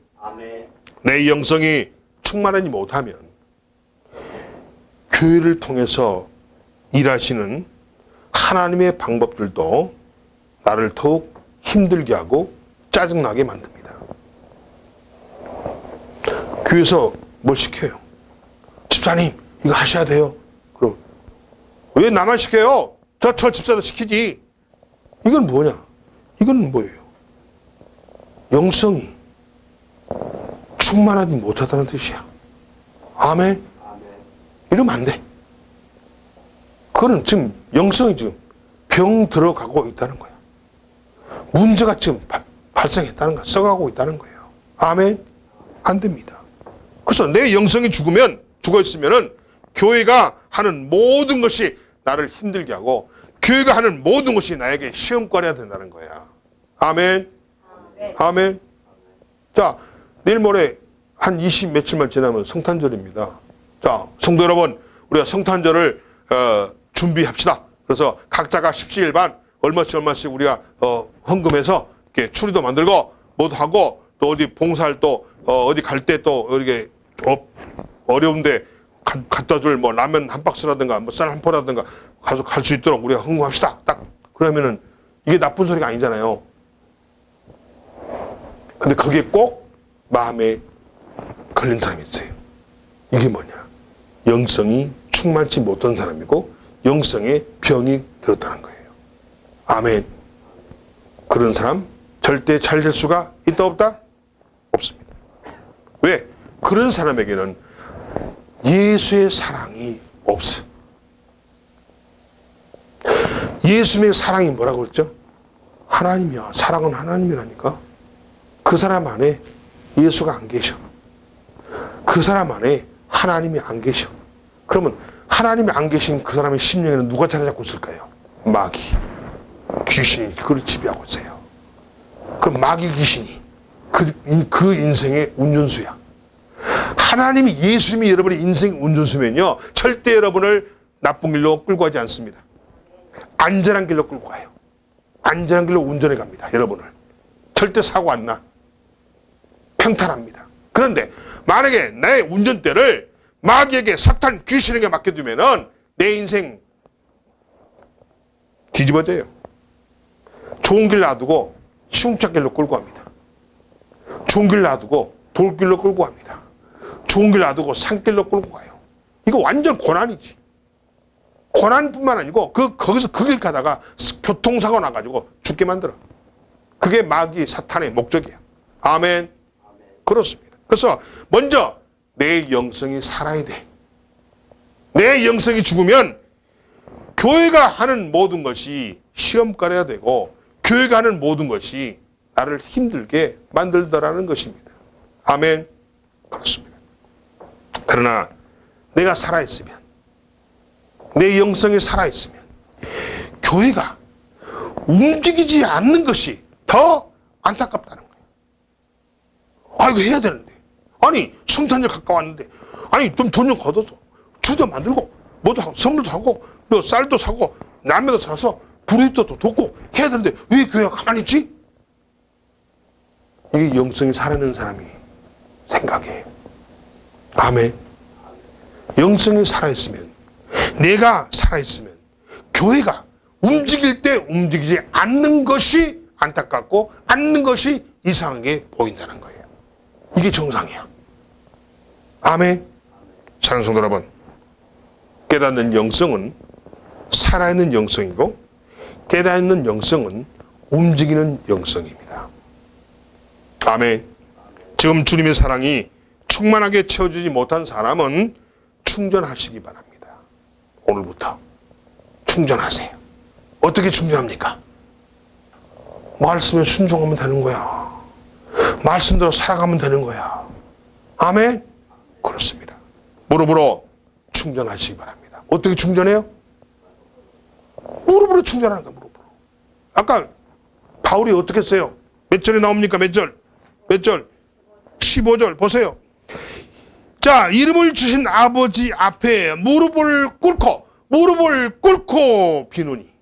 내 영성이 충만하지 못하면 교회를 통해서 일하시는 하나님의 방법들도 나를 더욱 힘들게 하고 짜증나게 만듭니다. 교회에서 뭘 시켜요? 집사님 이거 하셔야 돼요. 그럼 왜 나만 시켜요? 저 집사도 시키지. 이건 뭐냐? 이건 뭐예요? 영성이 충만하지 못하다는 뜻이야. 아멘. 이러면 안 돼. 그거는 지금 영성이 지금 병 들어가고 있다는 거야. 문제가 지금 발생했다는 거야. 썩어가고 있다는 거예요. 아멘. 안 됩니다. 그래서 내 영성이 죽어 있으면은 교회가 하는 모든 것이 나를 힘들게 하고 교회가 하는 모든 것이 나에게 시험거리가 된다는 거야. 아멘. 아멘. 자, 내일 모레 한 20 며칠만 지나면 성탄절입니다. 자, 성도 여러분, 우리가 성탄절을 준비합시다. 그래서 각자가 십시일반 얼마씩 우리가 헌금해서 이렇게 추리도 만들고 뭐도 하고 또 어디 봉사할 또 어디 갈 때 또 이렇게 어려운데 갖다 줄 뭐 라면 한 박스라든가 뭐 쌀 한 포라든가 가서 갈 수 있도록 우리가 헌금합시다. 딱 그러면은 이게 나쁜 소리가 아니잖아요. 근데 거기에 꼭 마음에 걸린 사람이 있어요. 이게 뭐냐? 영성이 충만치 못한 사람이고 영성에 병이 들었다는 거예요. 아멘. 그런 사람 절대 잘 될 수가 있다 없다? 없습니다. 왜? 그런 사람에게는 예수의 사랑이 없어. 예수의 사랑이 뭐라고 그랬죠? 하나님이야. 사랑은 하나님이라니까. 그 사람 안에 예수가 안 계셔. 그 사람 안에 하나님이 안 계셔. 그러면 하나님이 안 계신 그 사람의 심령에는 누가 자리 잡고 있을까요? 마귀, 귀신이 그걸 지배하고 있어요. 그럼 마귀 귀신이 그 인생의 운전수야. 하나님이 예수님이 여러분의 인생 운전수면요 절대 여러분을 나쁜 길로 끌고 가지 않습니다. 안전한 길로 끌고 가요. 안전한 길로 운전해 갑니다. 여러분을. 절대 사고 안 나. 평탄합니다. 그런데 만약에 나의 운전대를 마귀에게 사탄 귀신에게 맡겨두면은 내 인생 뒤집어져요. 좋은 길 놔두고 시궁창길로 끌고 갑니다. 좋은 길 놔두고 돌길로 끌고 갑니다. 좋은 길 놔두고 산길로 끌고 가요. 이거 완전 고난이지. 고난뿐만 아니고 거기서 그 길 가다가 교통사고 나가지고 죽게 만들어. 그게 마귀 사탄의 목적이야. 아멘. 그렇습니다. 그래서 먼저 내 영성이 살아야 돼. 내 영성이 죽으면 교회가 하는 모든 것이 시험거리가 되고 교회가 하는 모든 것이 나를 힘들게 만들더라는 것입니다. 아멘. 그렇습니다. 그러나 내가 살아있으면, 내 영성이 살아있으면 교회가 움직이지 않는 것이 더 안타깝다는 거예요. 아, 이거 해야 되는데. 아니, 성탄절 가까웠는데. 아니, 좀 돈 좀 걷어서 주도 만들고 뭐도 하고 선물도 하고 뭐 쌀도 사고 라면도 사서 불이도 돕고 해야 되는데 왜 교회가 가만히 있지? 이게 영성이 살아있는 사람이 생각해요. 아멘. 영성이 살아있으면, 내가 살아있으면 교회가 움직일 때 움직이지 않는 것이 안타깝고 않는 것이 이상하게 보인다는 거예요. 이게 정상이야. 아멘. 사랑하는 성도 여러분, 깨닫는 영성은 살아있는 영성이고 깨닫는 영성은 움직이는 영성입니다. 아멘. 지금 주님의 사랑이 충만하게 채워지지 못한 사람은 충전하시기 바랍니다. 오늘부터 충전하세요. 어떻게 충전합니까? 말씀에 순종하면 되는 거야. 말씀대로 살아가면 되는 거야. 아멘? 그렇습니다. 무릎으로 충전하시기 바랍니다. 어떻게 충전해요? 무릎으로 충전하는 거야. 무릎으로. 아까 바울이 어떻게 했어요? 몇 절에 나옵니까? 몇 절? 몇 절? 15절 보세요. 자, 이름을 주신 아버지 앞에 무릎을 꿇고 비누니.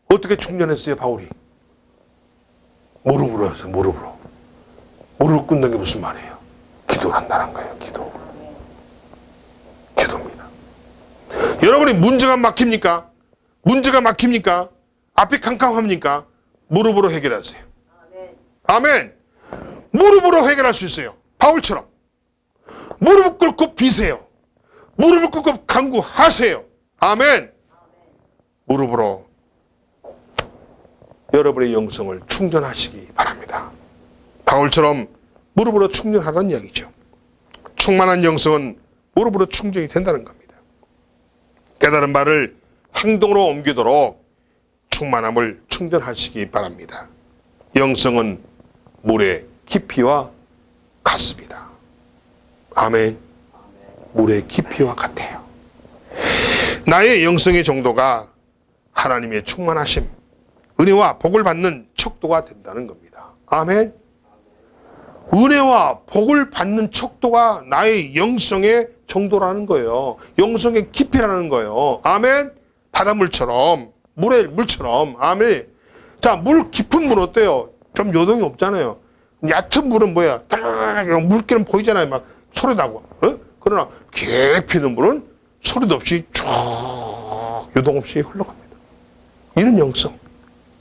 어떻게 충전했어요, 바울이? 무릎으로 했어요, 무릎으로. 무릎을 꿇는 게 무슨 말이에요? 기도를 한다는 거예요, 기도. 기도입니다. 여러분이 문제가 막힙니까? 문제가 막힙니까? 앞이 캄캄합니까? 무릎으로 해결하세요. 아멘. 무릎으로 해결할 수 있어요. 바울처럼. 무릎을 꿇고 비세요. 무릎을 꿇고 간구하세요. 아멘. 무릎으로 여러분의 영성을 충전하시기 바랍니다. 바울처럼 무릎으로 충전하라는 이야기죠. 충만한 영성은 무릎으로 충전이 된다는 겁니다. 깨달은 바를 행동으로 옮기도록 충만함을 충전하시기 바랍니다. 영성은 물의 깊이와 같습니다. 아멘. 물의 깊이와 같아요. 나의 영성의 정도가 하나님의 충만하심, 은혜와 복을 받는 척도가 된다는 겁니다. 아멘. 은혜와 복을 받는 척도가 나의 영성의 정도라는 거예요. 영성의 깊이라는 거예요. 아멘. 바닷물처럼, 물처럼. 아멘. 자, 물 깊은 물 어때요? 좀 요동이 없잖아요. 얕은 물은 뭐야? 물기는 보이잖아요. 막 소리 나고. 그러나 깊이는 물은 소리도 없이 쭉 요동 없이 흘러갑니다. 이런 영성,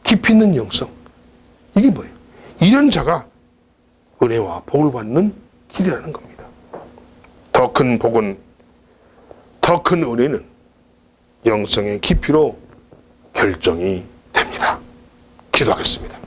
깊이 있는 영성. 이게 뭐예요? 이런 자가 은혜와 복을 받는 길이라는 겁니다. 더 큰 복은, 더 큰 은혜는 영성의 깊이로 결정이 됩니다. 기도하겠습니다.